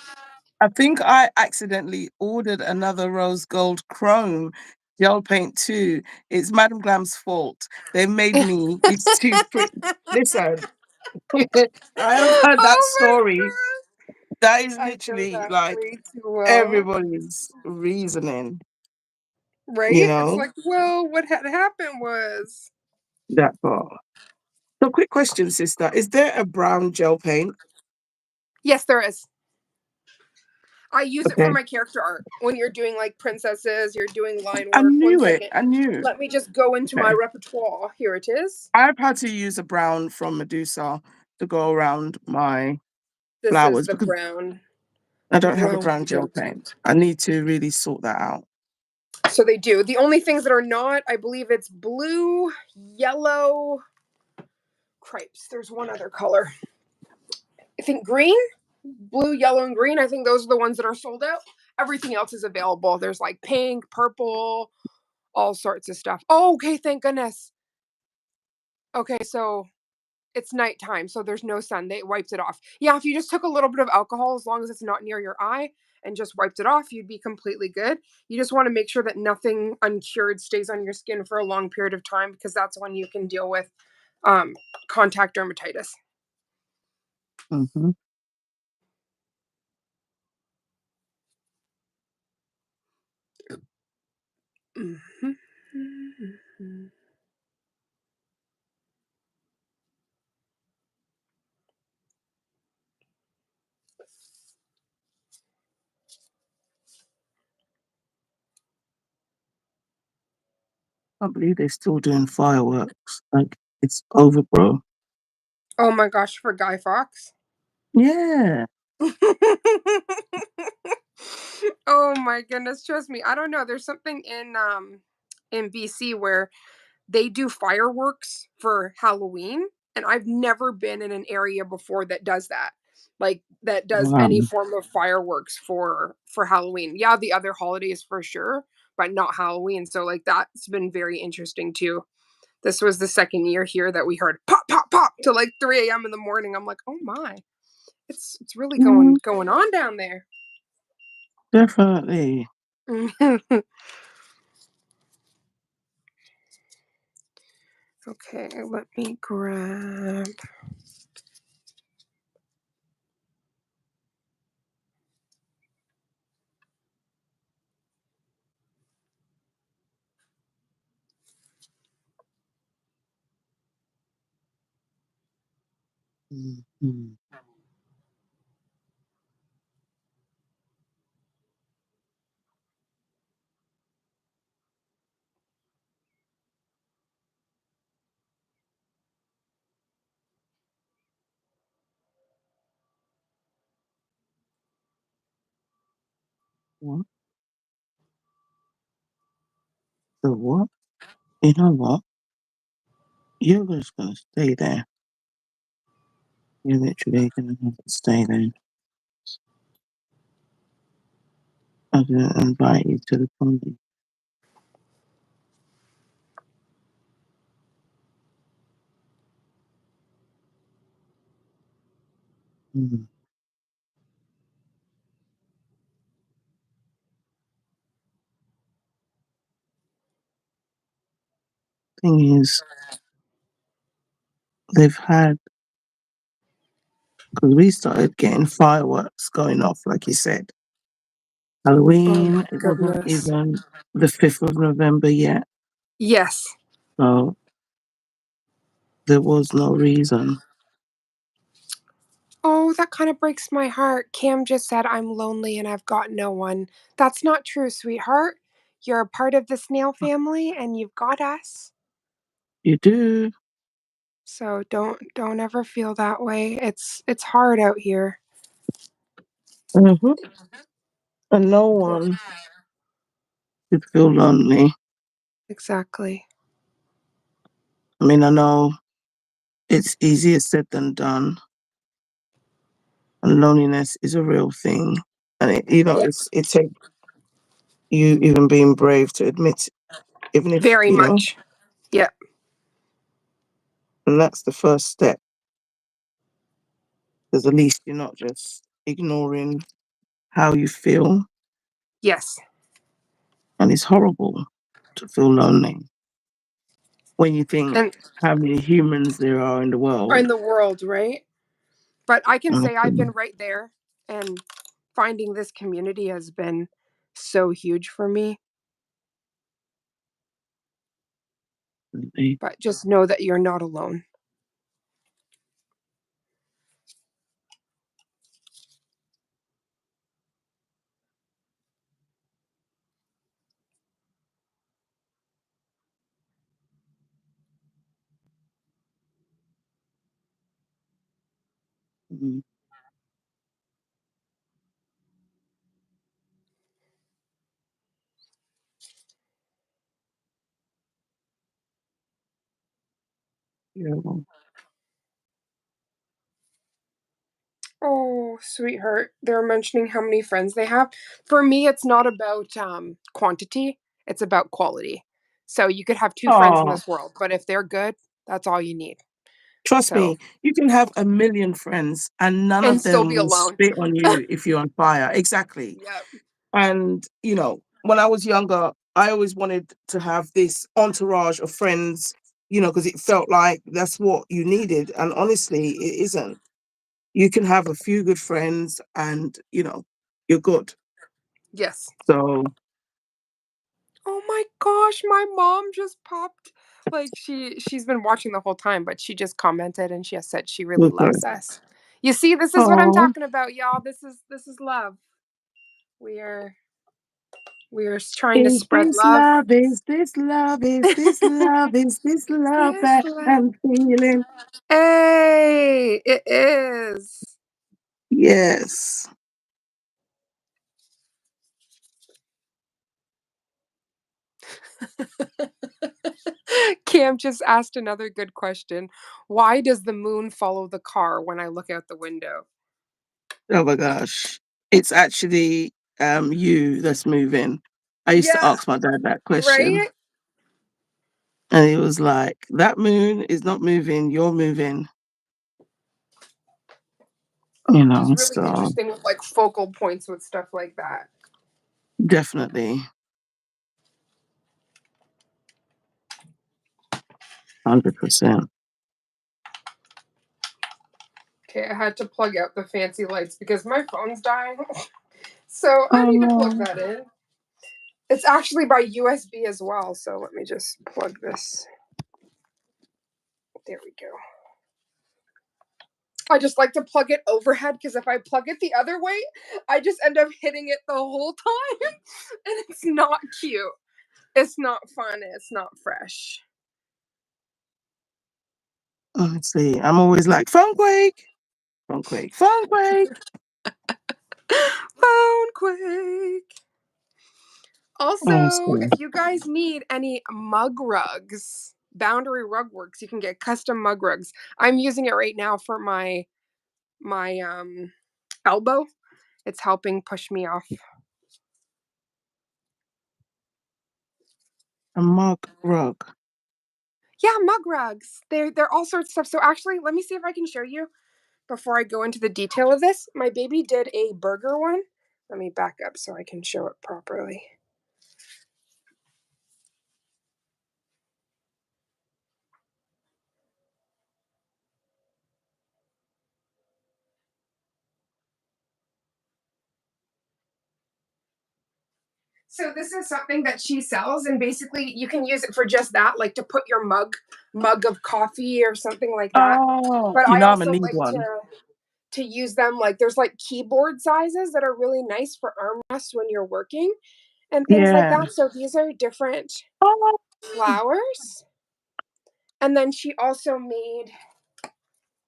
I think I accidentally ordered another rose gold chrome gel paint too. It's Madam Glam's fault. They made me. It's too pretty. Listen, I have heard that Oh my story. That is god. I know literally that like way too well. everybody's reasoning. You Right? It's know like, well, what had happened was. that part. So, quick question, sister: is there a brown gel paint? Yes, there is. I use it for Okay, my character art. When you're doing like princesses, you're doing line I work. One knew it. second. I knew. Let me just go into my Okay. repertoire. Here it is. I've had to use a brown from Medusa to go around my This is flowers the because brown I don't have a brown brown gel gel paint. paint. I need to really sort that out. So they do. The only things that are not, I believe it's blue, yellow, crepes. There's one other color. I think green, blue, yellow, and green. I think those are the ones that are sold out. Everything else is available. There's like pink, purple, all sorts of stuff. Oh, okay, thank goodness. Okay, so it's nighttime, so there's no sun. They wiped it off. Yeah, if you just took a little bit of alcohol, as long as it's not near your eye, and just wiped it off, you'd be completely good. You just want to make sure that nothing uncured stays on your skin for a long period of time because that's when you can deal with um, contact dermatitis. Mm-hmm. Mm-hmm. I can't believe they're still doing fireworks. Like it's over, bro. Oh my gosh, for Guy Fawkes. Yeah. Oh my goodness, trust me. I don't know. There's something in BC where they do fireworks for Halloween, and I've never been in an area before that does that. Like that does Wow. any form of fireworks for Halloween. Yeah, the other holidays for sure, but not Halloween. So like that's been very interesting too. This was the second year here that we heard pop pop pop to like 3 a.m. in the morning. I'm like, "Oh my. It's really Mm, going on down there." definitely. Okay, let me grab. Mhm. What? The what? You know what? You're just gonna stay there. You're literally gonna have to stay there. I'm gonna invite you to the party. Mm. Thing is, they've had because we started getting fireworks going off, like you said. Oh my Halloween, it wasn't goodness. even the 5th of November yet, Yes. so there was no reason. Oh, that kind of breaks my heart. Cam just said I'm lonely and I've got no one. That's not true, sweetheart. You're a part of the snail family and you've got us. You do. So don't ever feel that way. It's hard out here. Hmm. And no one should feel lonely. Exactly. I mean, I know it's easier said than done, and loneliness is a real thing. And Yep. it takes you even being brave to admit, even if Very much. Yep. and that's the first step. Because at least you're not just ignoring how you feel, Yes. and it's horrible to feel lonely when you think And how many humans there are in the in world. the world, right? But I can say I've Honestly, been right there and finding this community has been so huge for me. But just know that you're not alone. mm, yeah, well, Oh, sweetheart. They're mentioning how many friends they have. For me, it's not about quantity, it's about quality. So you could have two friends in oh, this world, but if they're good, that's all you need. trust So, me, you can have a million friends and none and of still them be will alone. spit on you if you're on fire. Exactly. Yep. And, when I was younger, I always wanted to have this entourage of friends, because it felt like that's what you needed. And honestly, it isn't. You can have a few good friends and, you're good. Yes. So, Oh my gosh, my mom just popped. Like she's been watching the whole time, but she just commented and she has said she really super. loves us. You see, this is what I'm Oh, talking about, y'all. This is love. We are we are trying to is spread this love. love? Is this love? Is this love? Is this love This that love. I'm feeling? Hey, it is. Yes. Cam just asked another good question. Why does the moon follow the car when I look out the window? Oh my gosh. It's actually you that's moving. I used to Yeah, ask my dad that question, right? and he was like, "That moon is not moving, you're moving." He's really So interesting with like focal points with stuff like that. definitely 100%. Okay, I had to plug out the fancy lights because my phone's dying. So I Oh need to plug no. that in. It's actually by USB as well. So let me just plug this. There we go. I just like to plug it overhead because if I plug it the other way, I just end up hitting it the whole time. And it's not cute. It's not fun. It's not fresh. Honestly, I'm always like, phone quake, phone quake, phone quake. Phone quake. Also, Honestly. if you guys need any mug rugs, Boundary Rug Works, you can get custom mug rugs. I'm using it right now for my elbow. It's helping push me off A mug rug. Yeah, mug rugs. They're all sorts of stuff. So actually, let me see if I can show you before I go into the detail of this. My baby did a burger one. Let me back up so I can show it properly. So this is something that she sells, and basically you can use it for just that, like to put your mug of coffee or something like that. Oh, But you I know I'm gonna also need like one. to use them, like there's like keyboard sizes that are really nice for armrests when you're working and things like Yeah. that. So these are different Oh, flowers. And then she also made,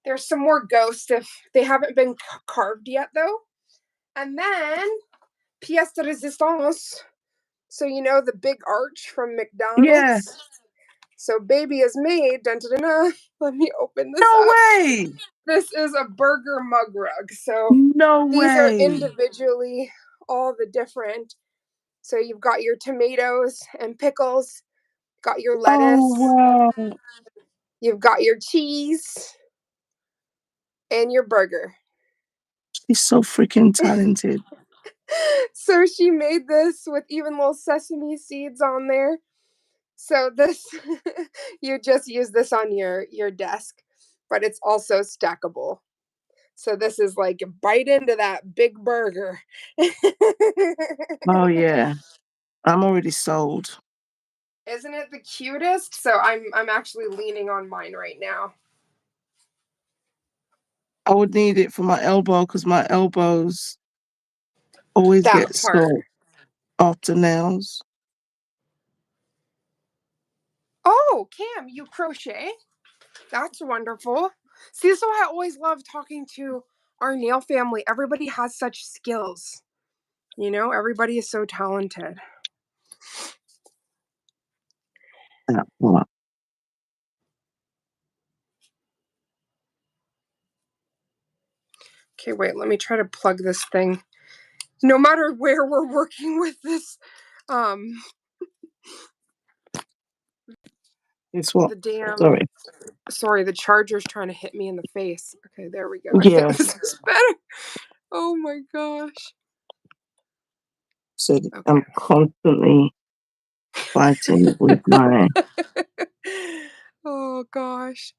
there's some more ghosts if they haven't been carved yet though. And then pièce de résistance. So you know the big arch from yeah. McDonald's. So baby is made. Dun, dun, dun, dun. Let me open this No up. way. This is a burger mug rug. So No these are way. individually all the different. So you've got your tomatoes and pickles, got your Oh lettuce, wow. you've got your cheese, and your burger. She's so freaking talented. So she made this with even little sesame seeds on there. So this you just use this on your desk, but it's also stackable. So this is like bite into that big burger. Oh yeah. I'm already sold. Isn't it the cutest? So I'm actually leaning on mine right now. I would need it for my elbow because my elbows always That get part. sore after nails. Oh, Cam, you crochet? That's wonderful. See, so I always love talking to our nail family. Everybody has such skills. You know, everybody is so talented. Yeah, well, Okay, wait, let me try to plug this thing. No matter where we're working with this, um, it's what? the damn, Sorry. sorry, the charger's trying to hit me in the face. Okay, there we go. I think Yeah. this is better. Oh my gosh. So Okay. I'm constantly fighting with my. Oh gosh.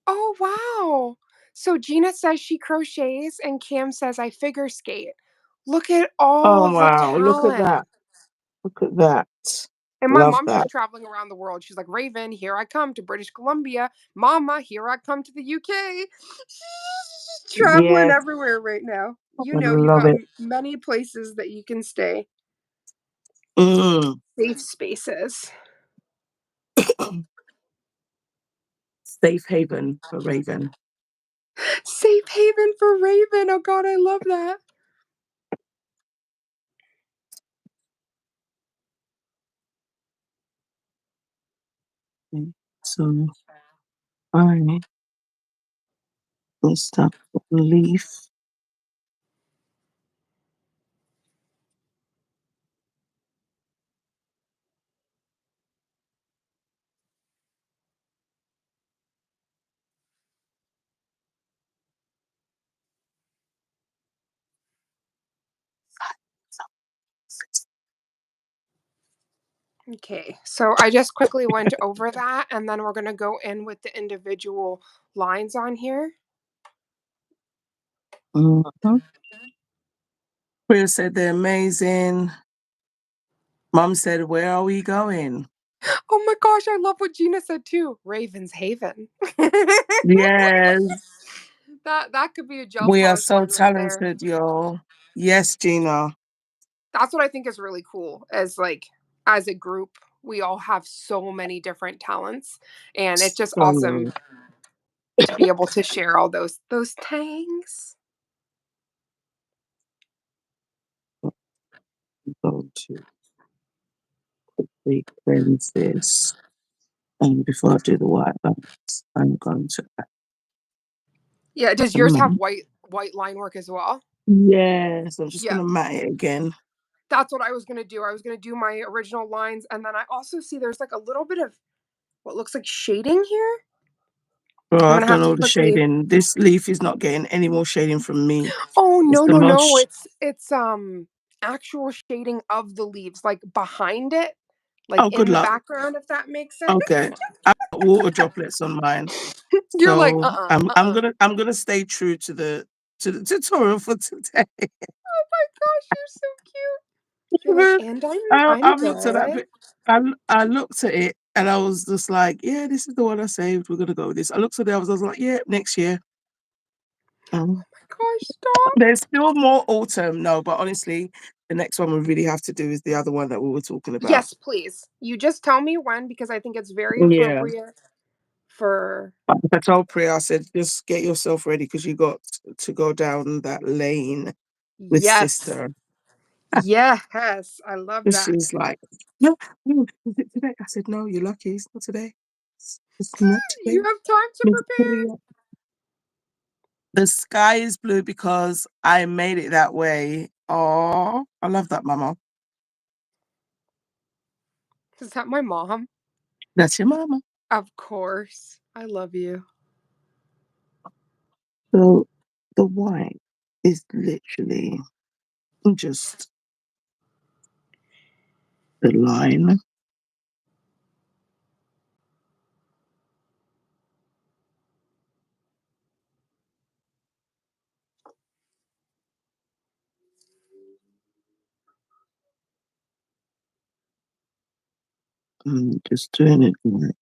Oh wow. So Gina says she crochets and Cam says I figure skate. Look at all Oh the wow! Look at talent. that! Look at that! And my Love mom, she's that. traveling around the world. She's like, Raven, here I come to British Columbia. Mama, here I come to the UK. She's traveling Yes, everywhere right now. I You know, you've love got it. many places that you can stay. Mm. Safe spaces. Safe haven for Raven. Safe haven for Raven. Oh God, I love that. Okay, so I messed up the leaf. Okay, so I just quickly went over that and then we're going to go in with the individual lines on here. Mm-hmm. Priya said they're amazing. Mum said, "Where are we going?" Oh my gosh, I love what Gina said too. Raven's Haven. Yes, That could be a gel we are polish so line right there. talented, y'all. Yes, Gina. That's what I think is really cool as like as a group, we all have so many different talents and it's just awesome So to be able to share all those tangs. go to quickly cleanse this. And before I do the white lines, I'm going to add Yeah, does the yours have matte. white line work as well? Yes, I'm just Yeah. going to matte it again. That's what I was gonna do. I was gonna do my original lines, and then I also see there's like a little bit of what looks like shading here. Bro, I'm I've gonna have done to all the quickly. shading. This leaf is not getting any more shading from me. Oh It's no, the no, no! most It's actual shading of the leaves, like behind it, like oh, good in the luck. background, if that makes sense. Okay. I've got water droplets on mine. You're like, So I'm gonna stay true to the tutorial for today. Oh my gosh, you're so cute. You're like, and I'm I've looked at that good. bit. I looked at it and I was just like, yeah, this is the one I saved. We're gonna go with this. I looked at the others. I was like, yeah, next year. Um, Oh my gosh, stop. there's still more autumn. No, but honestly, the next one we really have to do is the other one that we were talking about. Yes, please. You just tell me when because I think it's very Yeah. appropriate for. I told Priya, I said, just get yourself ready because you got to go down that lane with Yes. sister. Yes. I love And that. she's like, no, no, is it today? I said, no, you're lucky. It's not today. It's not You today. have time to Miss prepare. Priya. The sky is blue because I made it that way. Oh, I love that, Mama. Is that my mom? That's your mama. Of course. I love you. So the white is literally just the line. Just doing it right.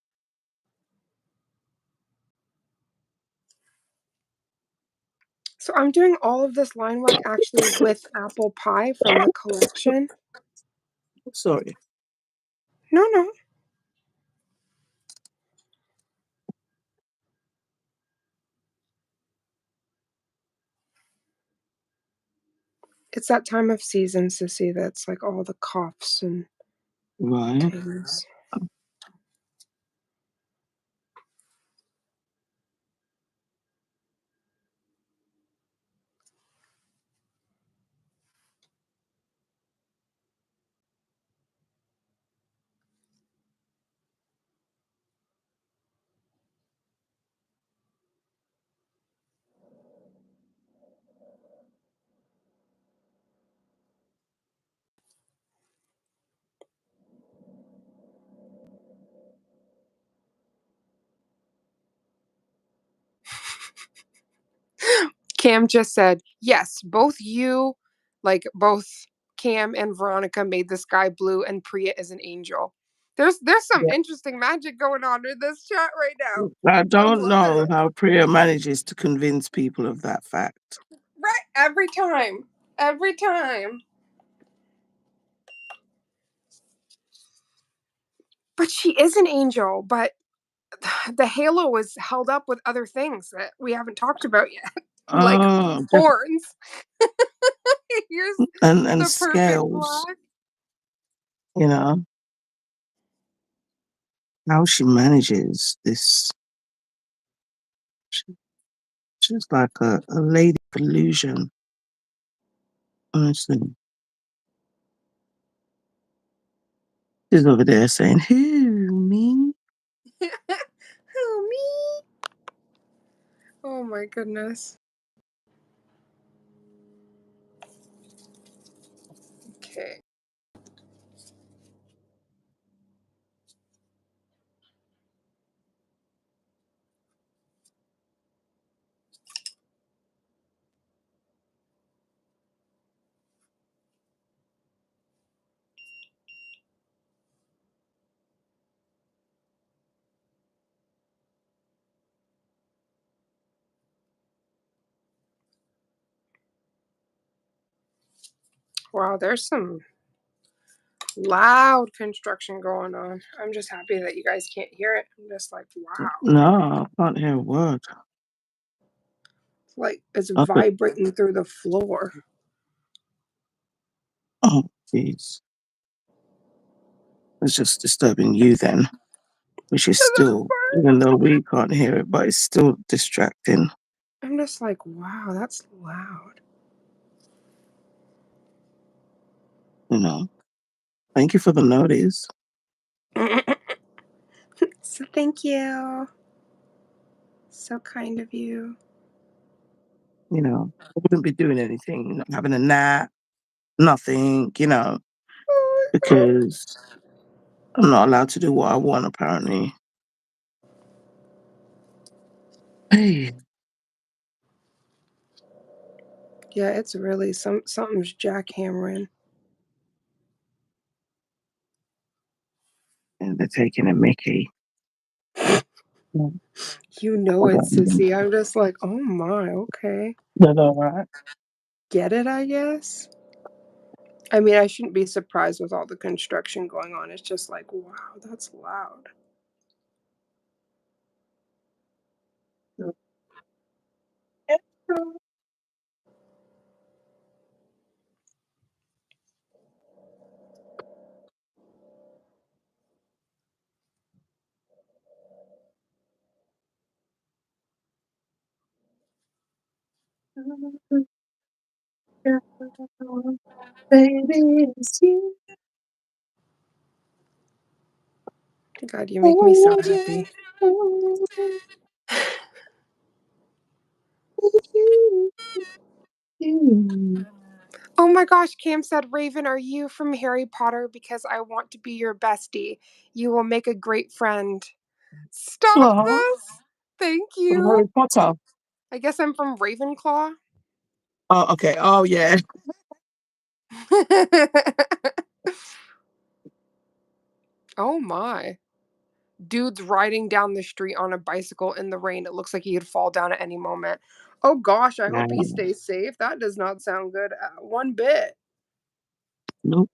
So I'm doing all of this line work actually with apple pie from the collection. Sorry. No, no. It's that time of season, Sissy, that's like all the coughs and Right. things. Cam just said, yes, both Cam and Veronica made the sky blue and Priya is an angel. There's some Yeah. interesting magic going on in this chat right now. I I don't love know it. how Priya manages to convince people of that fact. Right, every time. Every time. But she is an angel, but the halo is held up with other things that we haven't talked about yet. Like Oh, horns. Here's and the perfect scales, black. you know, how she manages this. She's like a lady of illusion, honestly. She's over there saying, who, me? Who, me? Oh my goodness. Okay. Wow, there's some loud construction going on. I'm just happy that you guys can't hear it. I'm just like, wow. No, I can't hear a word. It's like it's I could, vibrating through the floor. oh, jeez. It's just disturbing you then, which is still, even though we can't hear it, but it's still distracting. I'm just like, wow, that's loud. You know, thank you for the notice. So thank you. So kind of you. You know, I wouldn't be doing anything, not having a nap, nothing, because I'm not allowed to do what I want, apparently. Hey, Yeah, it's really something's jackhammering. and they're taking a Mickey. Yeah, You know I it, don't even- sissy. I'm just like, oh my, okay. That's all right. Get it, I guess. I mean, I shouldn't be surprised with all the construction going on. It's just like, wow, that's loud. Baby, it's you. God, you make me so happy. Oh my gosh, Cam said, Raven, are you from Harry Potter? Because I want to be your bestie. You will make a great friend. Stop Oh, this. Thank from you. Harry Potter. I guess I'm from Ravenclaw. Oh, okay. Oh, yeah. Oh my. Dude's riding down the street on a bicycle in the rain. It looks like he could fall down at any moment. Oh gosh, I hope he Nah, stays safe. That does not sound good one bit. nope.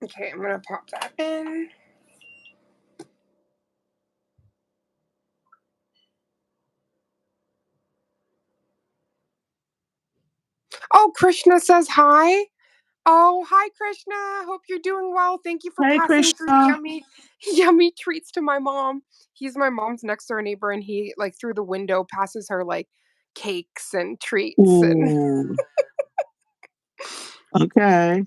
Okay, I'm gonna pop that in. Oh, Krishna says hi. Oh, hi, Krishna. Hope you're doing well. Thank you for Hey, passing through Krishna. yummy, yummy treats to my mom. He's my mom's next door neighbor, and he, like, through the window passes her, like, cakes and treats. And Ooh, okay.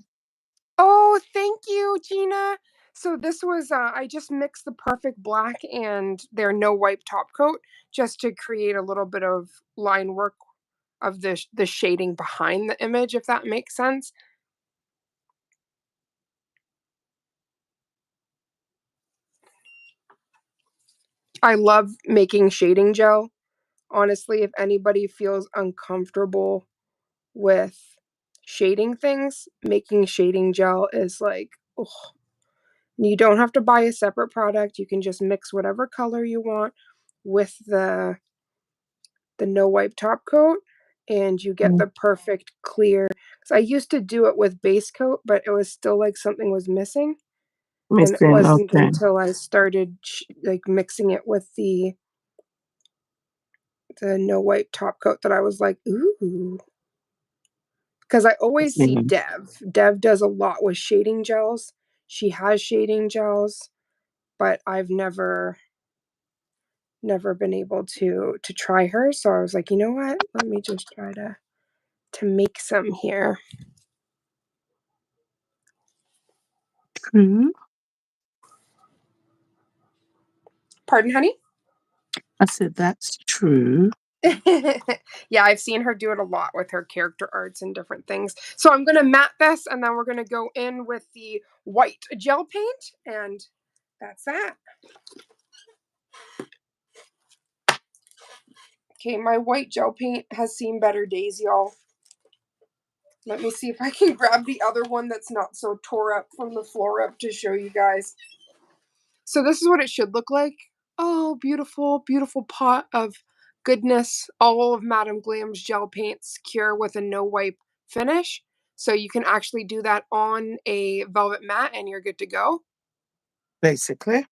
oh, thank you, Gina. So this was, I just mixed the perfect black and their no wipe top coat just to create a little bit of line work of the shading behind the image, if that makes sense. I love making shading gel. Honestly, if anybody feels uncomfortable with shading things, making shading gel is like, oh, you don't have to buy a separate product. You can just mix whatever color you want with the no wipe top coat and you get Mm, the perfect clear. Cuz I used to do it with base coat, but it was still like something was missing. And it missing. wasn't Okay. until I started like mixing it with the no wipe top coat that I was like, ooh. Because I always see Missing. Dev. Dev does a lot with shading gels. She has shading gels, but I've never been able to try her. So I was like, you know what? Let me just try to make some here. True. Pardon, honey? I said that's true. Yeah, I've seen her do it a lot with her character arts and different things. So I'm going to matte this and then we're going to go in with the white gel paint and that's that. Okay, my white gel paint has seen better days, y'all. Let me see if I can grab the other one that's not so tore up from the floor up to show you guys. So this is what it should look like. Oh, beautiful, beautiful pot of goodness. All of Madame Glam's gel paints cure with a no wipe finish. So you can actually do that on a velvet mat and you're good to go. Basically.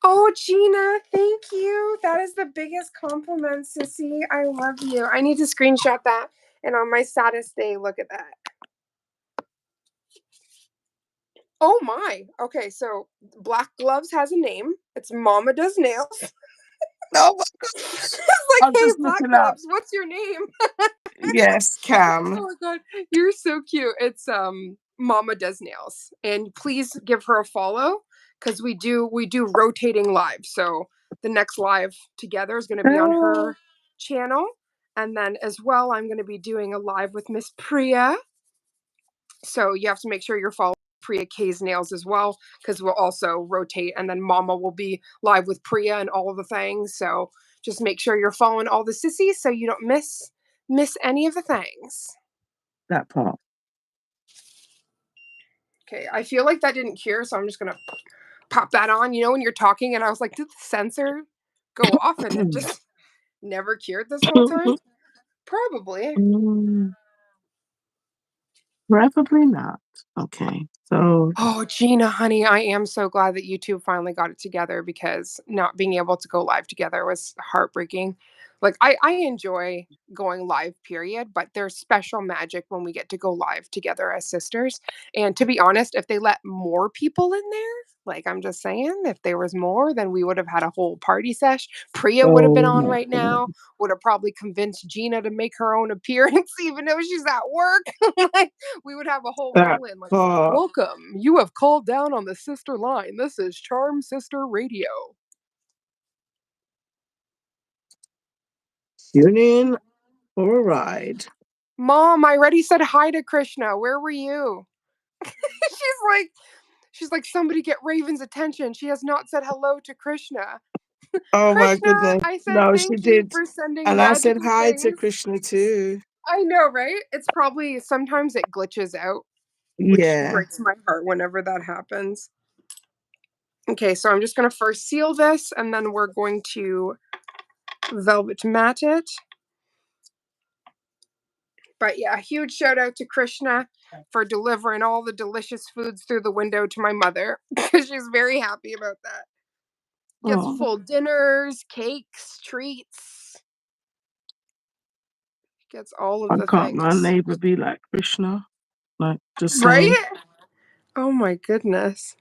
Oh, Gina, thank you. That is the biggest compliment, sissy. I love you. I need to screenshot that. And on my saddest day, look at that. Oh my. Okay, so Black Gloves has a name. It's MamaDoesNailz. Oh my It's gosh. like, I'm hey, just Black looking up. Gloves, what's your name? Yes, Oh Cam. my god, you're so cute. It's Mama Does Nails, and please give her a follow because we do rotating live. So the next live together is going to be on Oh, her channel, and then as well, I'm going to be doing a live with Miss Priya. So you have to make sure you're following Priya K's Nails as well because we'll also rotate, and then Mama will be live with Priya and all of the things. So just make sure you're following all the sissies so you don't miss any of the things. that part. Okay, I feel like that didn't cure, so I'm just gonna pop that on. You know, when you're talking, and I was like, did the sensor go off and it just never cured this whole time? Probably. Mm, Preferably not. Okay. So, Oh, Gina, honey, I am so glad that you two finally got it together because not being able to go live together was heartbreaking. Like, I enjoy going live, period, but there's special magic when we get to go live together as sisters. And to be honest, if they let more people in there, like I'm just saying, if there was more, then we would have had a whole party sesh. Priya would have been oh on my right God. now, would have probably convinced Gina to make her own appearance, even though she's at work. Like, we would have a whole That roll in. Like, part. welcome. You have called down on the sister line. This is Charm Sister Radio. Tune in for a ride. Mom, I already said hi to Krishna. Where were you? like she's like, somebody get Raven's attention. She has not said hello to Krishna. Oh my Krishna, goodness. I said No, she thank you did. for sending And I said magical hi to things. Krishna too. I know, right? It's probably sometimes it glitches out, which Yeah. breaks my heart whenever that happens. Okay, so I'm just gonna first seal this and then we're going to velvet matte it. But yeah, huge shout out to Krishna for delivering all the delicious foods through the window to my mother because she's very happy about that. Gets Oh, full dinners, cakes, treats, gets all of I the can't my things. neighbor be like Krishna. Like, just saying. Right? Oh my goodness.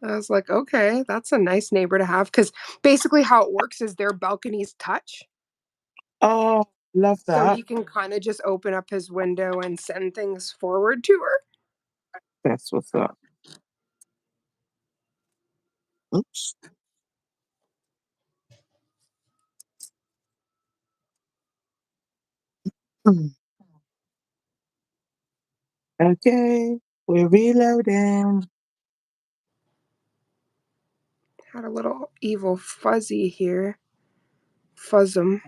I was like, okay, that's a nice neighbor to have because basically how it works is their balconies touch. Oh, love So that. he can kind of just open up his window and send things forward to her. That's what's up. Oops. Hmm. Okay, we're reloading. Had a little evil fuzzy here. Fuzzum.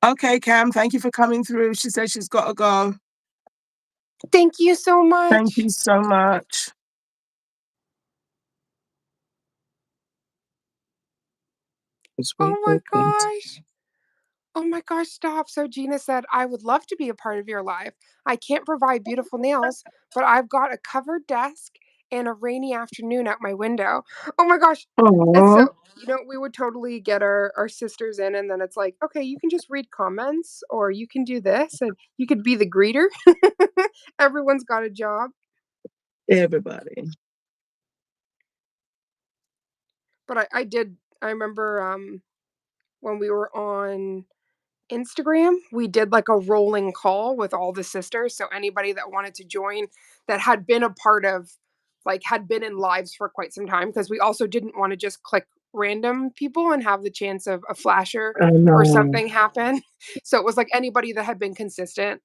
Okay, Cam, thank you for coming through. She says she's got to go. Thank you so Thank much. you so much. Just Oh wait for my a print. gosh. Oh my gosh, stop. So Gina said, I would love to be a part of your life. I can't provide beautiful nails, but I've got a covered desk and a rainy afternoon out my window. Oh my gosh. It's Oh, so, we would totally get our sisters in, and then it's like, okay, you can just read comments or you can do this and you could be the greeter. Everyone's got a job. everybody. But I remember when we were on Instagram, we did like a rolling call with all the sisters. So anybody that wanted to join that had been a part of, like, had been in lives for quite some time, because we also didn't want to just click random people and have the chance of a flasher I or know. something happen. So it was like anybody that had been consistent,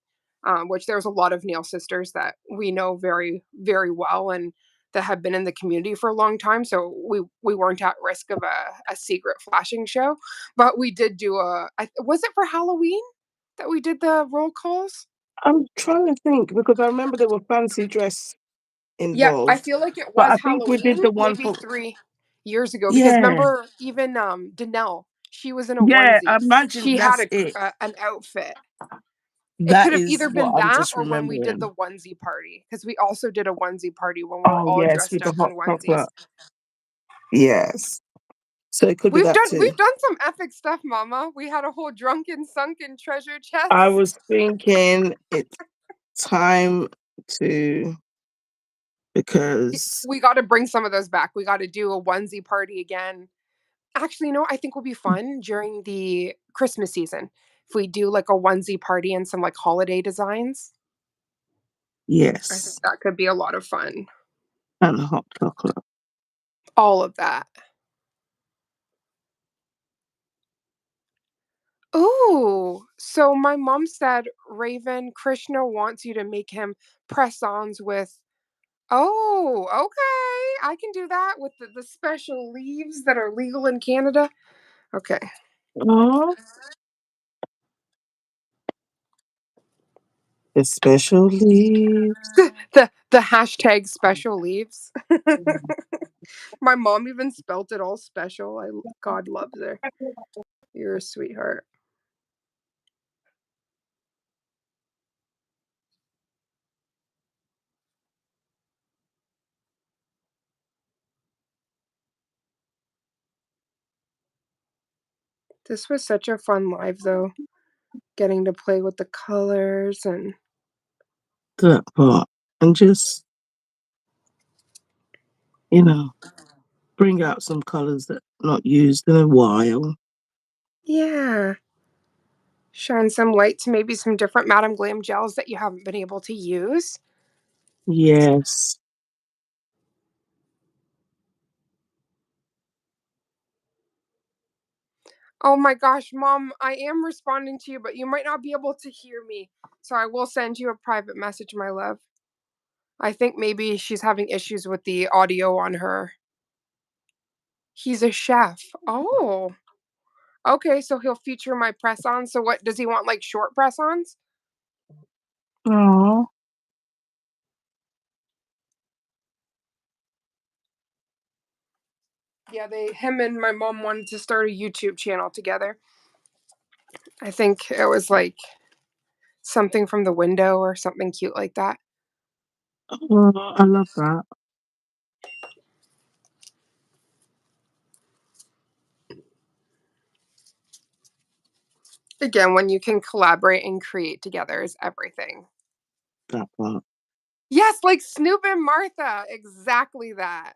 which there's a lot of nail sisters that we know very, very well and that have been in the community for a long time. So we weren't at risk of a secret flashing show. But we did do was it for Halloween that we did the roll calls? I'm trying to think because I remember there were fancy dress Yep, I involved, feel like it but I was think we did Halloween the one maybe for 3 years ago because yeah, remember even Danelle, she was in a yeah. I onesie. imagine She had that's it. an outfit. It That could have is either what been I'm that just or when we did remembering. the onesie party, because we also did a onesie party when we were Oh, all yes, dressed with the up hot in onesies. chocolate. Yes. So it could be that too. We've done some epic stuff, Mama. We had a whole drunken sunken treasure I chest. was thinking it's time to, because We got to bring some of those back. We got to do a onesie party again. Actually, no, I think will be fun during the Christmas season. If we do like a onesie party and some like holiday designs, I think yes, that could be a lot of fun. and hot chocolate. All of that. Ooh, so my mom said Raven Krishna wants you to make him press-ons with. Oh, okay. I can do that with the special leaves that are legal in Canada. Okay. Oh, especially. The hashtag special leaves. My mom even spelt it all special. God loves her. You're a sweetheart. This was such a fun live though. Getting to play with the colors and That part. And just, you know, bring out some colours that not used in a while. yeah. Shine some light to maybe some different Madam Glam gels that you haven't been able to use. Yes. Oh my gosh, Mom, I am responding to you, but you might not be able to hear me. So I will send you a private message, my love. I think maybe she's having issues with the audio on her. He's a chef. Oh. Okay, so he'll feature my press-ons. So what does he want, like short press-ons? Oh. Yeah, him and my mom wanted to start a YouTube channel together. I think it was like something from the window or something cute like that. Oh, I love that. Again, when you can collaborate and create together is everything. That part. Yes, like Snoop and Martha. Exactly that.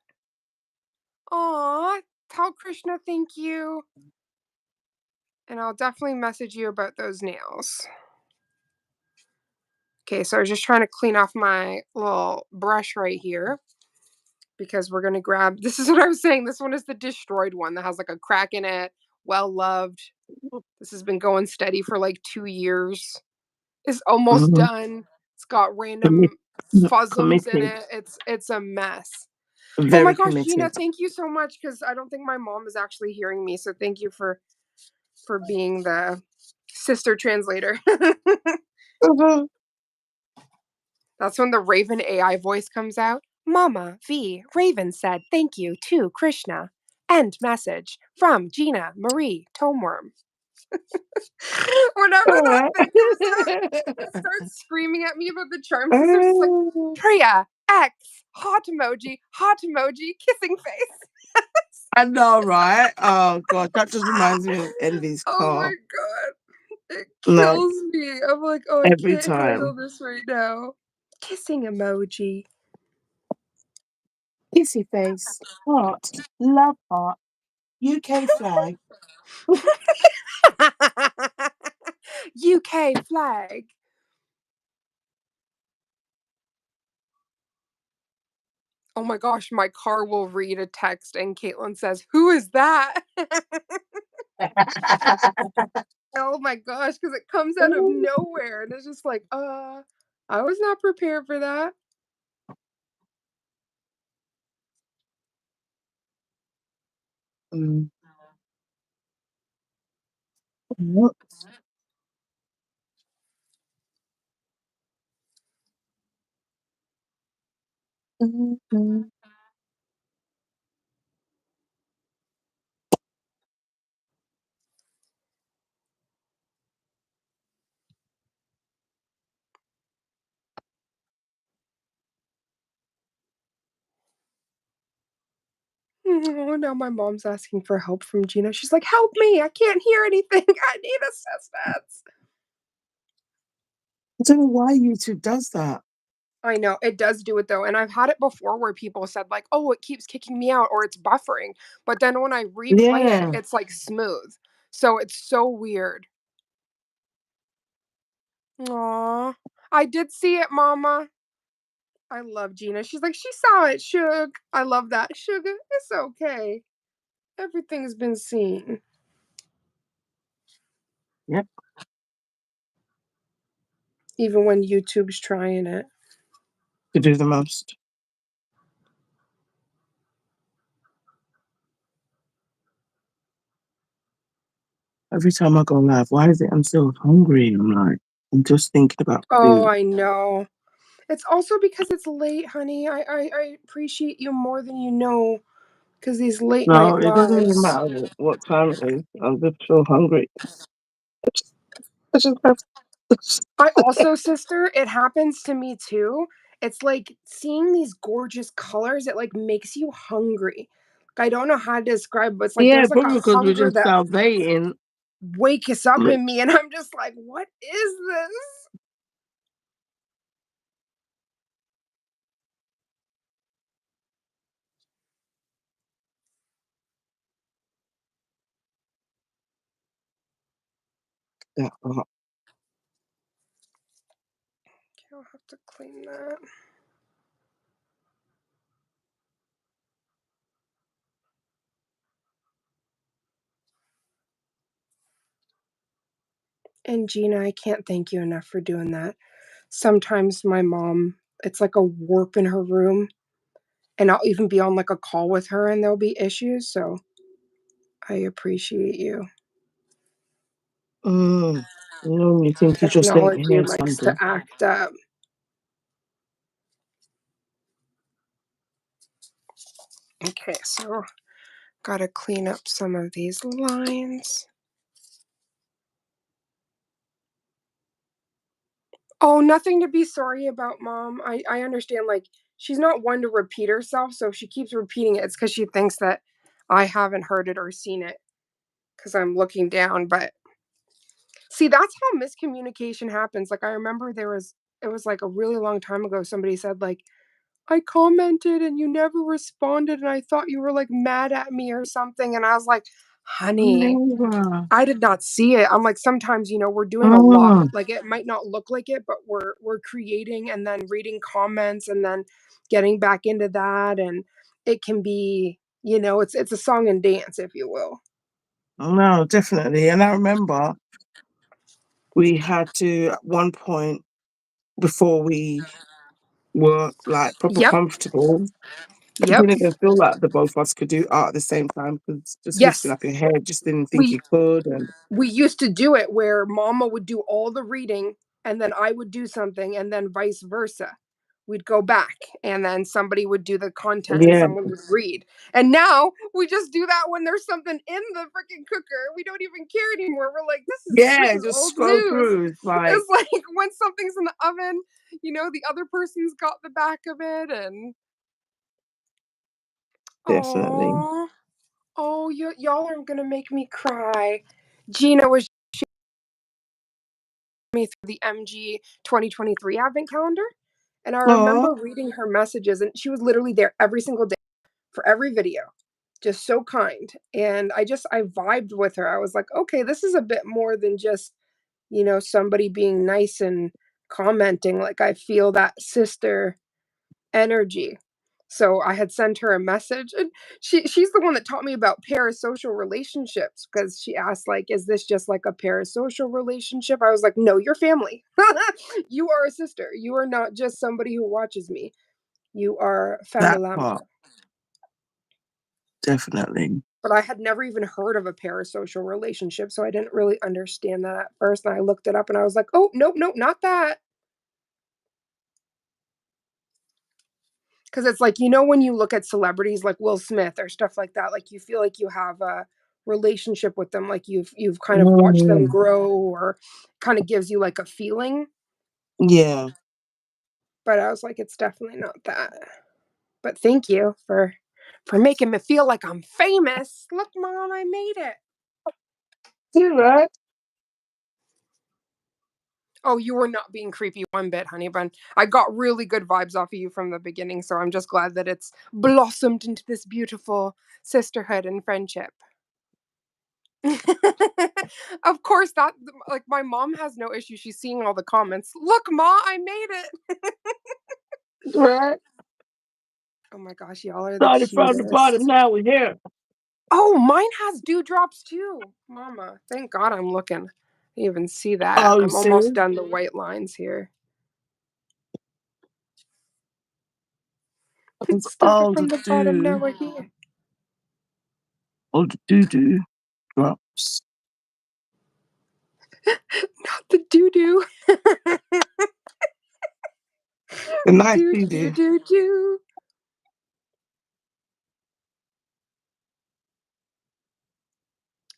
Aw, tell Krishna thank you. And I'll definitely message you about those nails. Okay, so I was just trying to clean off my little brush right here because we're gonna grab. This is what I was saying. This one is the destroyed one that has like a crack in it. Well loved. This has been going steady for like 2 years. It's almost Mm-hmm. done. It's got Commit, random fuzzums in committed. it. It's a mess. Oh my Very gosh, Gina, committed. thank you so much because I don't think my mom is actually hearing me. So thank you for being the sister translator. Mhm. That's when the Raven AI voice comes out. Mama V. Raven said thank you to Krishna. End message from Gina Marie Tomeworm. Whenever that Alright. thing comes out, it starts screaming at me about the charm sisters. It's like, Priya, X, hot emoji, kissing face. I know, right? Oh god, that just reminds me of Envy's Oh my car. god. It Like kills me. I'm like, oh, I every can't handle time. this right now. Kissing emoji. Kissy face. Heart. Love heart. UK flag. UK flag. Oh my gosh, my car will read a text and Caitlin says, who is that? Oh my gosh, because it comes out of nowhere and it's just like, I was not prepared for that. Mm. What? Mhm. Oh, now my mom's asking for help from Gina. She's like, "Help me! I can't hear anything. I need assistance." I don't know why YouTube does that. I know it does do it though, and I've had it before where people said like, "Oh, it keeps kicking me out or it's buffering," but then when I replay it, Yeah. it's like smooth. So it's so weird. Aw, I did see it, Mama. I love Gina. She's like, she saw it, Shug. I love that. Sugar, it's okay. Everything's been seen. Yep. Even when YouTube's trying it. To do the most. Every time I go live, why is it I'm so hungry? I'm like, I'm just thinking about Oh, food. I know. It's also because it's late, honey. I appreciate you more than you know. Because these late No, night it doesn't even lives. matter what time it is. I'm just so hungry. I just have I also, sister, it happens to me too. It's like seeing these gorgeous colors, it like makes you hungry. Like, I don't know how to describe, but it's like yeah, there's like a probably because we're hunger just that salivating. wakes up Like, in me, and I'm just like, what is this? that hot. Okay, I'll have to clean that. And Gina, I can't thank you enough for doing that. Sometimes my mom, it's like a warp in her room, and I'll even be on like a call with her and there'll be issues. So I appreciate you. You think you just let me Technology hear likes to something. act up. Okay, so gotta clean up some of these lines. Oh, nothing to be sorry about, Mom. I understand, like, she's not one to repeat herself, so if she keeps repeating it, it's because she thinks that I haven't heard it or seen it because I'm looking down. But see, that's how miscommunication happens. Like, I remember it was like a really long time ago, somebody said, like, I commented and you never responded, and I thought you were like mad at me or something. And I was like, honey, Never. I did not see it. I'm like, sometimes, we're doing a lot. Oh, Like it might not look like it, but we're creating and then reading comments and then getting back into that. And it can be, it's a song and dance, if you will. no, definitely. And I remember we had to, at one point, before we were like proper Yep. comfortable, I Yep. didn't even feel like the both of us could do art at the same time because just lifting Yes. up your head, just didn't think We you could. And we used to do it where mama would do all the reading and then I would do something and then vice versa. We'd go back and then somebody would do the content and yeah, someone would read. And now we just do that when there's something in the freaking cooker. We don't even care anymore. We're like, this yeah, is just old scroll news. through. It's like, It's like when something's in the oven, the other person's got the back of it and definitely. oh, oh, y'all are gonna make me cry. Gina was me through the MG 2023 advent calendar. And I Oh, remember reading her messages, and she was literally there every single day for every video, just so kind. And I vibed with her. I was like, okay, this is a bit more than just, somebody being nice and commenting. Like, I feel that sister energy. So I had sent her a message and she's the one that taught me about parasocial relationships because she asked like, is this just like a parasocial relationship? I was like, no, you're family. You are a sister. You are not just somebody who watches me. You are that family. part, definitely. But I had never even heard of a parasocial relationship, so I didn't really understand that at first. And I looked it up and I was like, oh, nope, nope, not that. Because it's like, when you look at celebrities like Will Smith or stuff like that, like you feel like you have a relationship with them, like you've kind of watched them Mm, grow or kind of gives you like a feeling. yeah. But I was like, it's definitely not that. But thank you for for making me feel like I'm famous. Look, Mom, I made it. You right? Oh, you were not being creepy one bit, honey bun. I got really good vibes off of you from the beginning, so I'm just glad that it's blossomed into this beautiful sisterhood and friendship. Of course, that like my mom has no issue. She's seeing all the comments. Look, Ma, I made it. Right. Oh my gosh, y'all are the Started from the bottom. cutest. Now we're here. Oh, mine has dewdrops too, Mama. Thank God I'm looking. I even see that. Oh, you I'm almost serious? done the white lines here. It started All from the the bottom. Now dew, we're here. all the doo drops. Not the doo doo. The nice Do doo do doo. do do.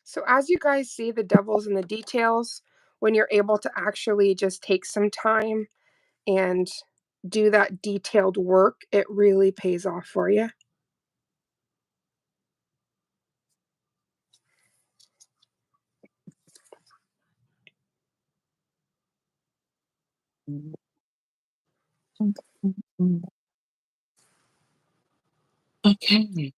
So as you guys see, the devil's in the details. When you're able to actually just take some time and do that detailed work, it really pays off for you. Okay.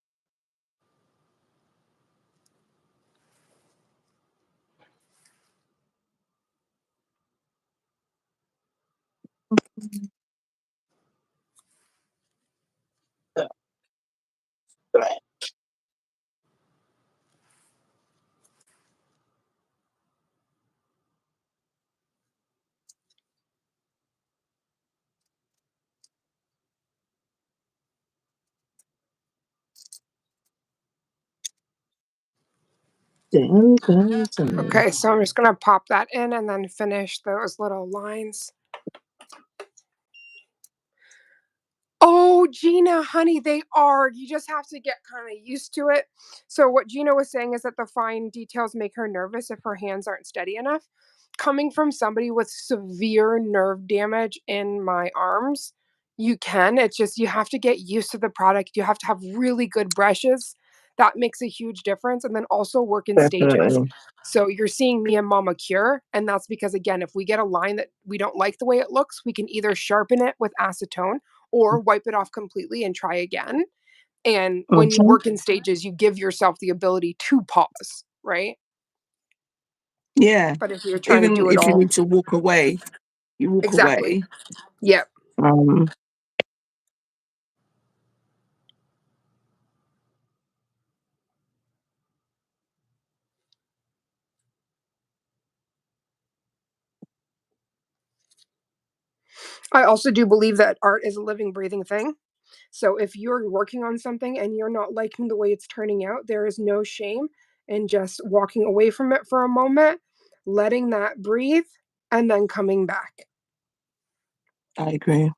Dun, dun, dun. Okay, so I'm just gonna pop that in and then finish those little lines. Oh, Gina, honey, they are. You just have to get kind of used to it. So, what Gina was saying is that the fine details make her nervous if her hands aren't steady enough. Coming from somebody with severe nerve damage in my arms, you can. It's just you have to get used to the product. You have to have really good brushes. That makes a huge difference. And then also work in stages. Definitely. So, you're seeing me and Mama cure. And that's because, again, if we get a line that we don't like the way it looks, we can either sharpen it with acetone or wipe it off completely and try again. And when you Mhm. work in stages, you give yourself the ability to pause, right? Yeah. But if you're trying to Even do it if you all, need to walk away, you walk exactly. away. Yep. Um, I also do believe that art is a living, breathing thing. So if you're working on something and you're not liking the way it's turning out, there is no shame in just walking away from it for a moment, letting that breathe, and then coming back. I agree.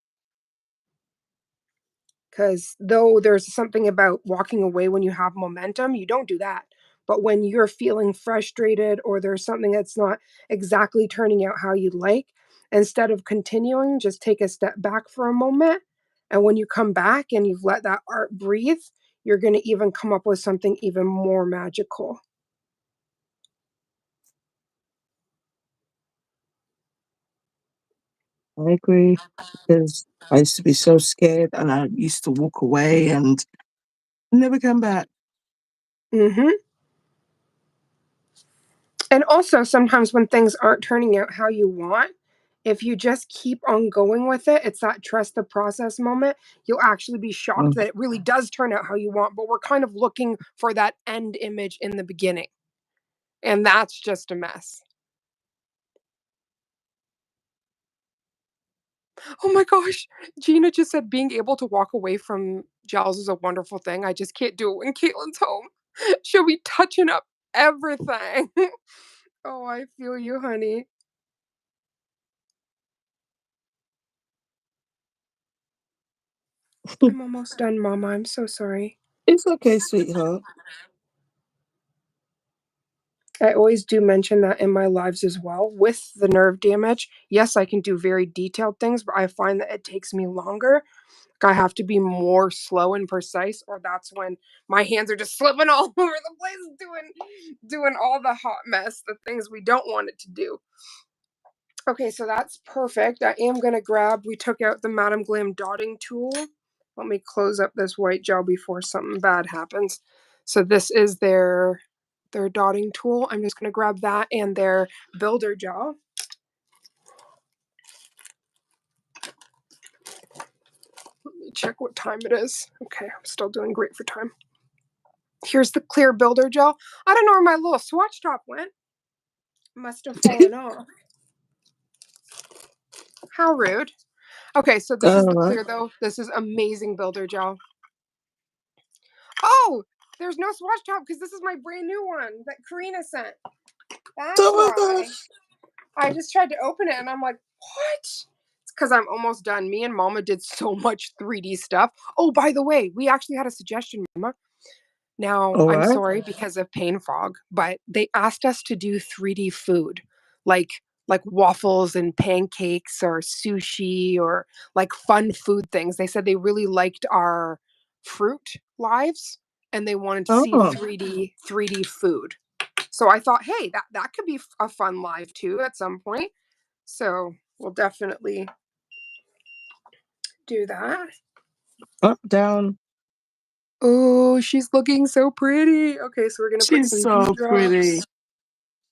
Because though there's something about walking away when you have momentum, you don't do that. But when you're feeling frustrated or there's something that's not exactly turning out how you'd like, instead of continuing, just take a step back for a moment. And when you come back and you've let that art breathe, you're going to even come up with something even more magical. I agree. Because I used to be so scared and I used to walk away and never come back. Hmm. And also, sometimes when things aren't turning out how you want, if you just keep on going with it, it's that trust the process moment. You'll actually be shocked Mm. that it really does turn out how you want, but we're kind of looking for that end image in the beginning. And that's just a mess. Oh my gosh. Gina just said being able to walk away from gels is a wonderful thing. I just can't do it when Caitlin's home. She'll be touching up everything. Oh, I feel you, honey. I'm almost done, Mama. I'm so sorry. It's okay, sweetheart. I always do mention that in my lives as well. With the nerve damage, yes, I can do very detailed things, but I find that it takes me longer. Like, I have to be more slow and precise, or that's when my hands are just slipping all over the place, doing all the hot mess, the things we don't want it to do. Okay, so that's perfect. I am gonna grab. We took out the Madam Glam dotting tool. Let me close up this white gel before something bad happens. So this is their dotting tool. I'm just gonna grab that and their builder gel. Let me check what time it is. Okay, I'm still doing great for time. Here's the clear builder gel. I don't know where my little swatch top went. Must have fallen off. How rude. Okay, so this is the clear though. This is amazing builder gel. Oh, there's no swatch top because this is my brand new one that Karina sent. That's Oh my why. gosh. I just tried to open it and I'm like, what? It's because I'm almost done. Me and Mama did so much 3D stuff. Oh, by the way, we actually had a suggestion, Mama. Now, All I'm right. sorry because of pain fog, but they asked us to do 3D food, like waffles and pancakes or sushi or like fun food things. They said they really liked our fruit lives and they wanted to see Oh, 3D food. So I thought, hey, that could be a fun live too at some point. So we'll definitely do that. up, down. Oh, she's looking so pretty. Okay, so we're gonna put She's some so pretty. dewdrops.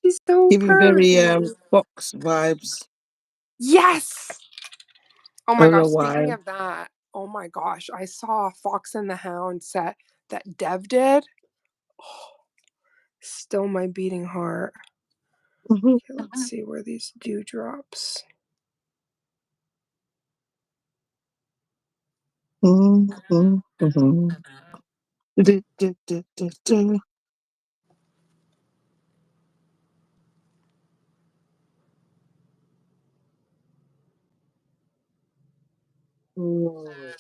She's so Giving very pretty. Fox vibes. Yes. Oh I my don't know gosh. why. Speaking of that, oh my gosh, I saw a Fox and the Hound set that Dev did. Oh, still my beating heart. Mhm. Okay, let's see where these dewdrops. Mhm, mhm. Du- du- du- du- du. Mm.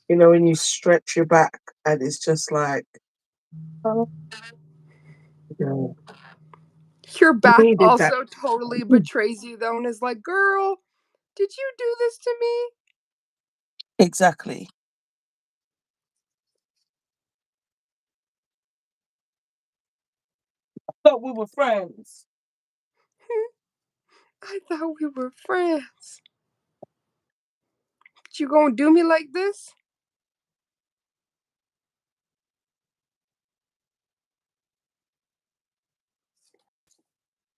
You know, when you stretch your back and it's just like, oh, yeah. Your You back needed that. also totally betrays you though and is like, girl, did you do this to me? Exactly. Thought we were friends. I thought we were friends. But you gonna do me like this?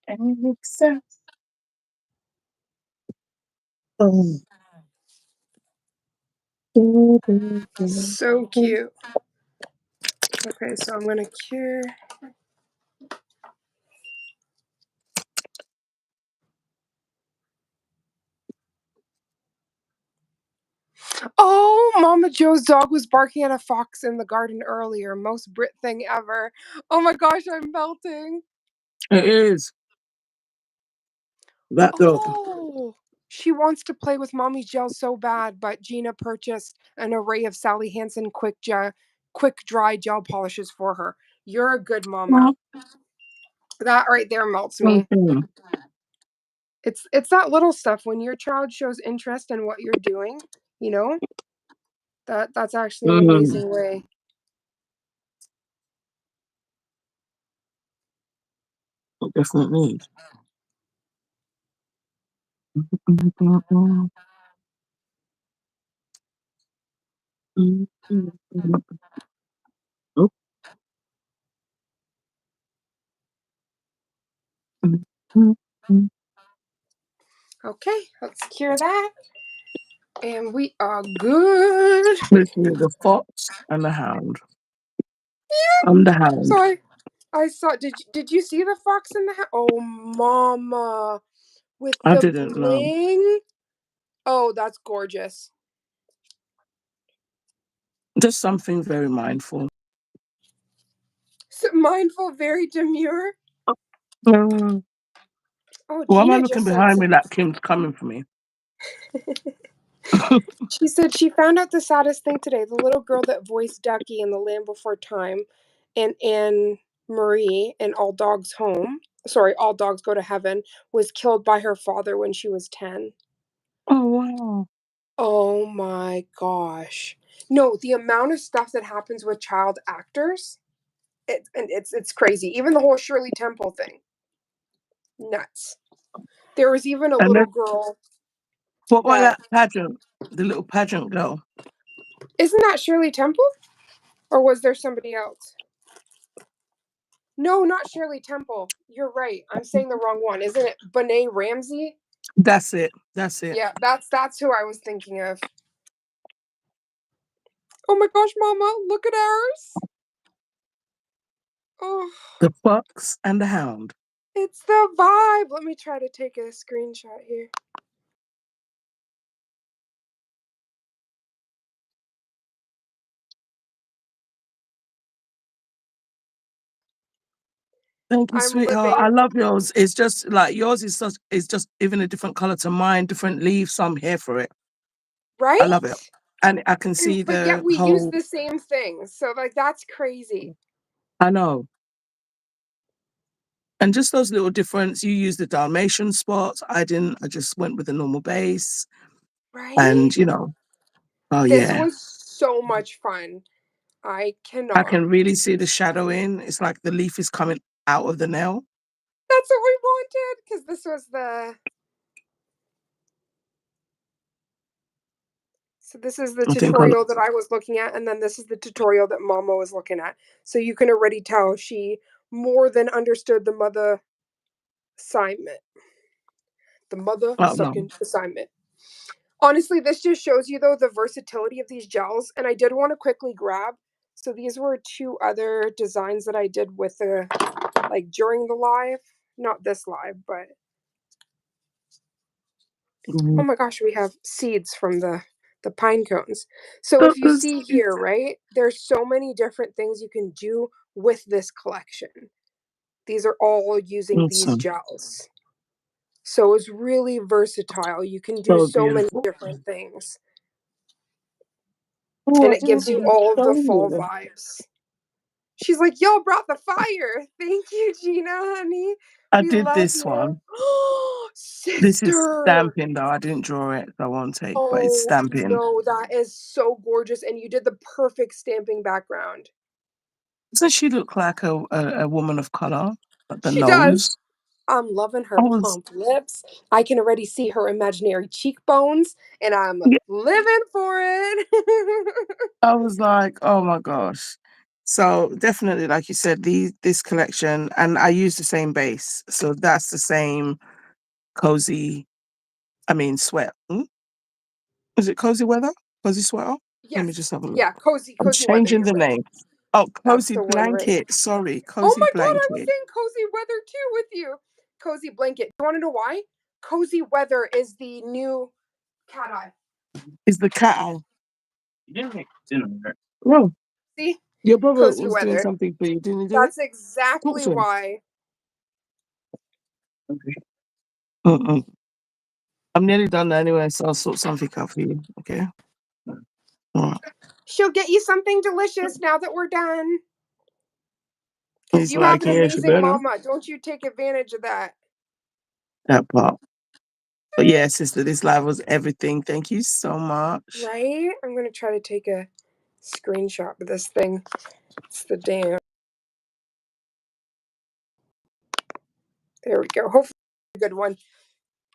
And it makes sense. Oh. Du- du- du- So du. cute. Okay, so I'm gonna cure. Oh, Mama Joe's dog was barking at a fox in the garden earlier. Most Brit thing ever. Oh my gosh, I'm melting. It is. That dog. Oh, she wants to play with Mommy's gel so bad, but Gina purchased an array of Sally Hansen quick dry gel polishes for her. You're a good mama. That right there melts me. Mhm. It's that little stuff when your child shows interest in what you're doing, you know? That's actually an Mm. amazing way. It definitely is. Mhm. Oh. Mhm. Okay, let's cure that. And we are good. Literally the fox and the hound. I'm the So hound. I saw did you see the fox in the house? Oh mama with I the didn't know. bling. Oh, that's gorgeous. Just something very mindful. So mindful, very demure. Mm. Oh, Why am I Gina looking just said behind me like Kim's coming for me? she said she found out the saddest thing today. The little girl that voiced Ducky in The Land Before Time and Marie in All Dogs Go to Heaven, was killed by her father when she was 10. Oh wow. Oh my gosh. No, the amount of stuff that happens with child actors, it's crazy. Even the whole Shirley Temple thing. Nuts. There was even a And little then girl what about that that pageant? The little pageant girl. isn't that Shirley Temple? Or was there somebody else? No, not Shirley Temple. You're right. I'm saying the wrong one. Isn't it Benet Ramsey? That's it. That's it. Yeah, that's who I was thinking of. Oh my gosh, Mama, look at ours. Oh, The Fox and the Hound. it's the vibe. Let me try to take a screenshot here. Thank you, I'm sweetheart. I living, love yours. It's just like yours is just even a different color to mine, different leaves. So I'm here for it. I love it. right? And I can see But yet the we use whole, the same thing. So like that's crazy. I know. And just those little difference. You use the Dalmatian spots. I didn't. I just went with the normal base. Right? And oh This yeah. was so much fun. I I cannot. can really see the shadowing. It's like the leaf is coming out of the nail. That's what we wanted because this was the. So this is the I think on tutorial that I was looking at, and then this is the tutorial that Mama was looking at. So you can already tell she more than understood the mother assignment. The mother oh no. sucking assignment. Honestly, this just shows you though the versatility of these gels, and I did want to quickly grab. So these were two other designs that I did with the like during the live, not this live, but oh Mhm. my gosh, we have seeds from the pine cones. So Oh, if you see here, right, there's so many different things you can do with this collection. These are all using these awesome. gels. So it's really versatile. You can do So so many beautiful. different things. Oh, And I it didn't gives you even all of show the fall you. vibes. She's like, y'all brought the fire. Thank you, Gina, honey. I We did love this you. one. This is Sister. stamping though. I didn't draw it, so I won't take, but it's Oh, stamping. no, that is so gorgeous. And you did the perfect stamping background. Doesn't she look like a woman of color? Like the She does. nose. I'm loving I her was plump lips. I can already see her imaginary cheekbones, and I'm yeah, living for it. I was like, oh my gosh. So definitely, like you said, this collection, and I use the same base. So that's the same cozy, I mean sweat. Is it cozy weather? Cozy sweater? Let me Yes. just have a look. Yeah, cozy, I'm cozy weather. changing You're the right. name. Oh, That's cozy the one, right? blanket. Sorry, Oh cozy my God, I was blanket. saying cozy weather too with you. Cozy blanket. You want to know why? Cozy weather is the new cat eye. Is the cat eye. Oh, See? your brother Cozy was doing weather. something for you, didn't he do it? That's Talk exactly to him. why. Okay. Mm-mm. I'm nearly done anyway, so I'll sort something out for you. Okay. All right. She'll get you something delicious now that we're done. Because He's you have like, an yeah, she amazing better. mama. Don't you take advantage of that. That part. But yeah, sister, this live was everything. Thank you so much. Right? I'm going to try to take a screenshot of this thing. It's the damn. There we go. Hopefully a good one.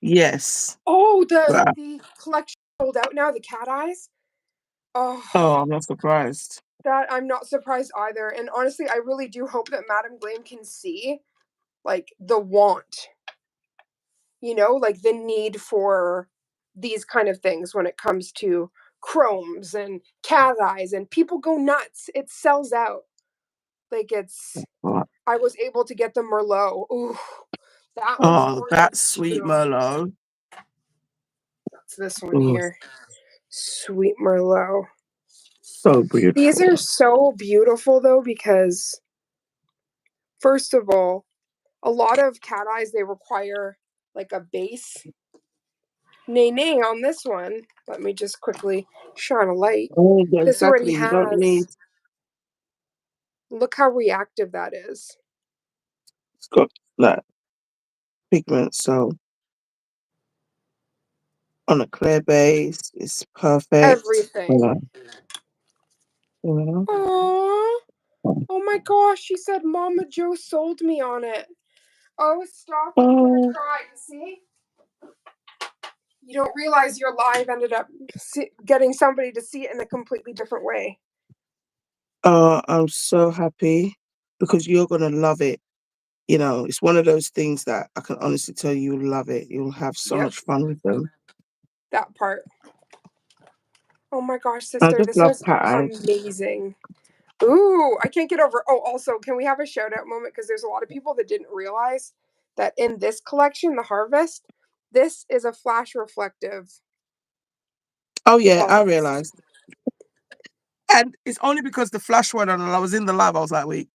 Yes. Oh, Right. the collection sold out now, the cat eyes. Oh, Oh, I'm not surprised. that I'm not surprised either. And honestly, I really do hope that Madame Glam can see like the want, like the need for these kind of things when it comes to chromes and cat eyes, and people go nuts. It sells out. Like Right. I was able to get the Merlot. Ooh, that one's Oh, gorgeous. that sweet Merlot. It's this one Oh, here. Sweet Merlot. so These beautiful. are so beautiful though, because first of all, a lot of cat eyes they require like a base. Nay on this one. Let me just quickly shine a light. Oh, yeah, This already exactly. You don't need. has. Look how reactive that is. It's got like pigment, so on a clear base, it's perfect. Everything. You know? Aww. Oh my gosh, she said Mama Joe sold me on it. Oh, stop. I'm gonna Oh, cry. See? You don't realize your live ended up getting somebody to see it in a completely different way. I'm so happy because you're gonna love it. You know, it's one of those things that I can honestly tell you you'll love it. You'll have so Yep, much fun with them. that part. Oh my gosh, I sister, just this love was cat eyes. amazing. Ooh, I can't get over. Oh, also, can we have a shout out moment? Because there's a lot of people that didn't realize that in this collection, the Harvest, this is a flash reflective Oh yeah, I harvest. realized. And it's only because the flash one and I was in the lab, I was like, wait,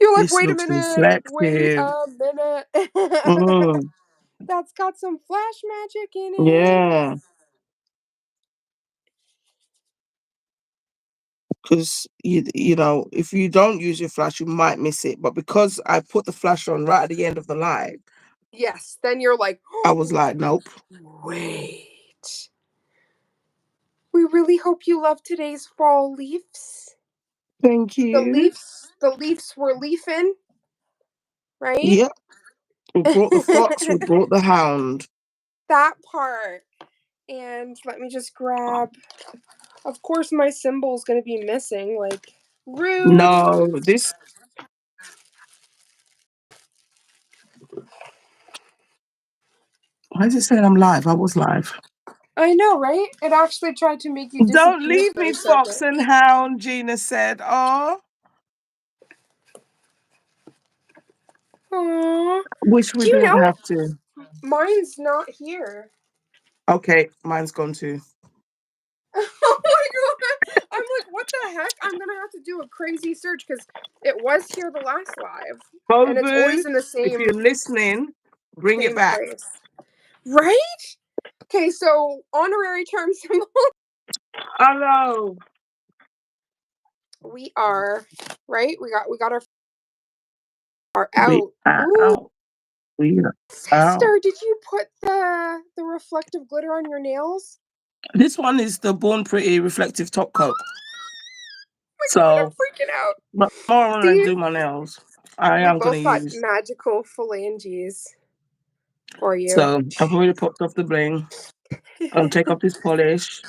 You're like, this wait a looks minute, wait reflective. a minute. Mm, That's got some flash magic in it. yeah. Because you know, if you don't use your flash, you might miss it. But because I put the flash on right at the end of the live, Yes, then you're like, I was like, nope. wait. We really hope you love today's fall leaves. Thank The you. leafs were leafing, right? Yep. We brought the fox, we brought the hound. That part. And let me just grab. Of course, my symbol's gonna be missing. Like, rude. No, this why is it saying I'm live? I was live. I know, right? It actually tried to make you Don't disappear leave for me, a second. fox and hound, Gina said. Oh, Aww. wish we Do you didn't know? have to. Mine's not here. Okay, mine's gone too. Oh my god! I'm like, what the heck? I'm gonna have to do a crazy search because it was here the last live, and it's Kobu, always in the if you're listening, bring it same back. place, right? Okay, so honorary term symbol. Hello. We are right. We got our We out. are Ooh, out. We are out. sister, did you put the reflective glitter on your nails? This one is the Born Pretty reflective top coat. Oh my god, I'm So, freaking out. but more when I See, do my nails, I we am going to both got use. magical phalanges for you. So, I've already popped off the bling. I'll take off this polish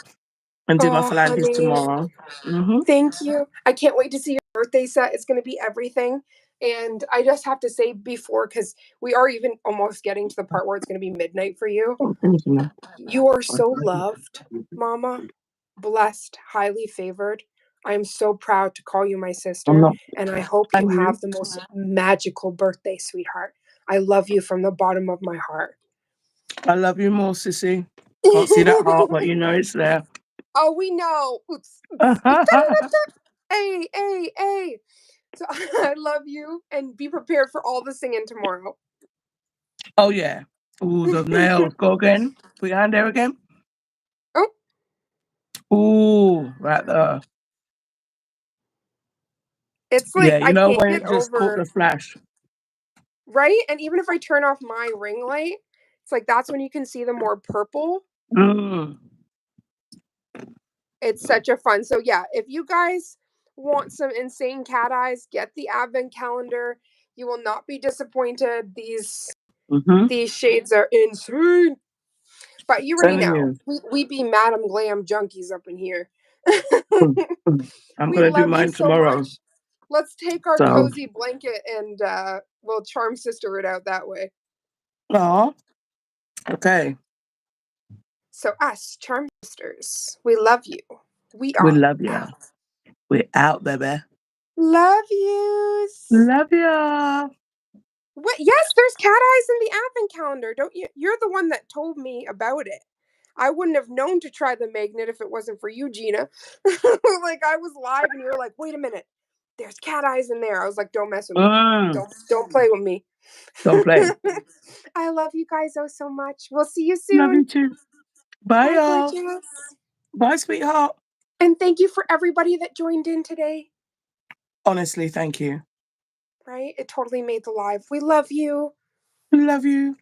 and do my Oh, phalanges honey. tomorrow. Mm-hmm. Thank you. I can't wait to see your birthday set. It's going to be everything. And I just have to say before, because we are even almost getting to the part where it's going to be midnight for you. Oh, thank you. You are so loved, Mama, blessed, highly favored. I am so proud to call you my I'm sister. not. And I hope you And you? have the most magical birthday, sweetheart. I love you from the bottom of my heart. I love you more, sissy. Can't see that heart, but you know it's there. Oh, we know. Oops, oops. Hey, hey, hey. So I love you and be prepared for all the singing tomorrow. Oh, yeah. Ooh, those nails. Go again. Put your hand there again. Oh, Ooh, right there. it's Yeah, like you I know can't when get it just caught over, the flash. right? And even if I turn off my ring light, it's like that's when you can see the more purple. Mm. It's such a fun. So yeah, if you guys want some insane cat eyes, get the advent calendar. You will not be disappointed. Mm-hmm. These shades are insane. But you already Telling know. you. We be Madam Glam junkies up in here. Mm, mm. I'm We gonna do love you mine so tomorrow. much. Let's take our So, cozy blanket and we'll charm sister it out that way. oh, okay. So us, charm sisters, we love you. We We are love you. out. We're out, baby. Love yous. Love ya. What? Yes, there's cat eyes in the advent calendar. Don't you? You're the one that told me about it. I wouldn't have known to try the magnet if it wasn't for you, Gina. Like I was live and you were like, "Wait a minute, there's cat eyes in there." I was like, "Don't mess with me. Mm. Don't play with me." Don't play. I love you guys oh so much. We'll see you Love you soon. too. Bye, Bye, y'all. gorgeous. Bye, sweetheart. And thank you for everybody that joined in today. Honestly, thank you. right? It totally made the live. We love you. We love you.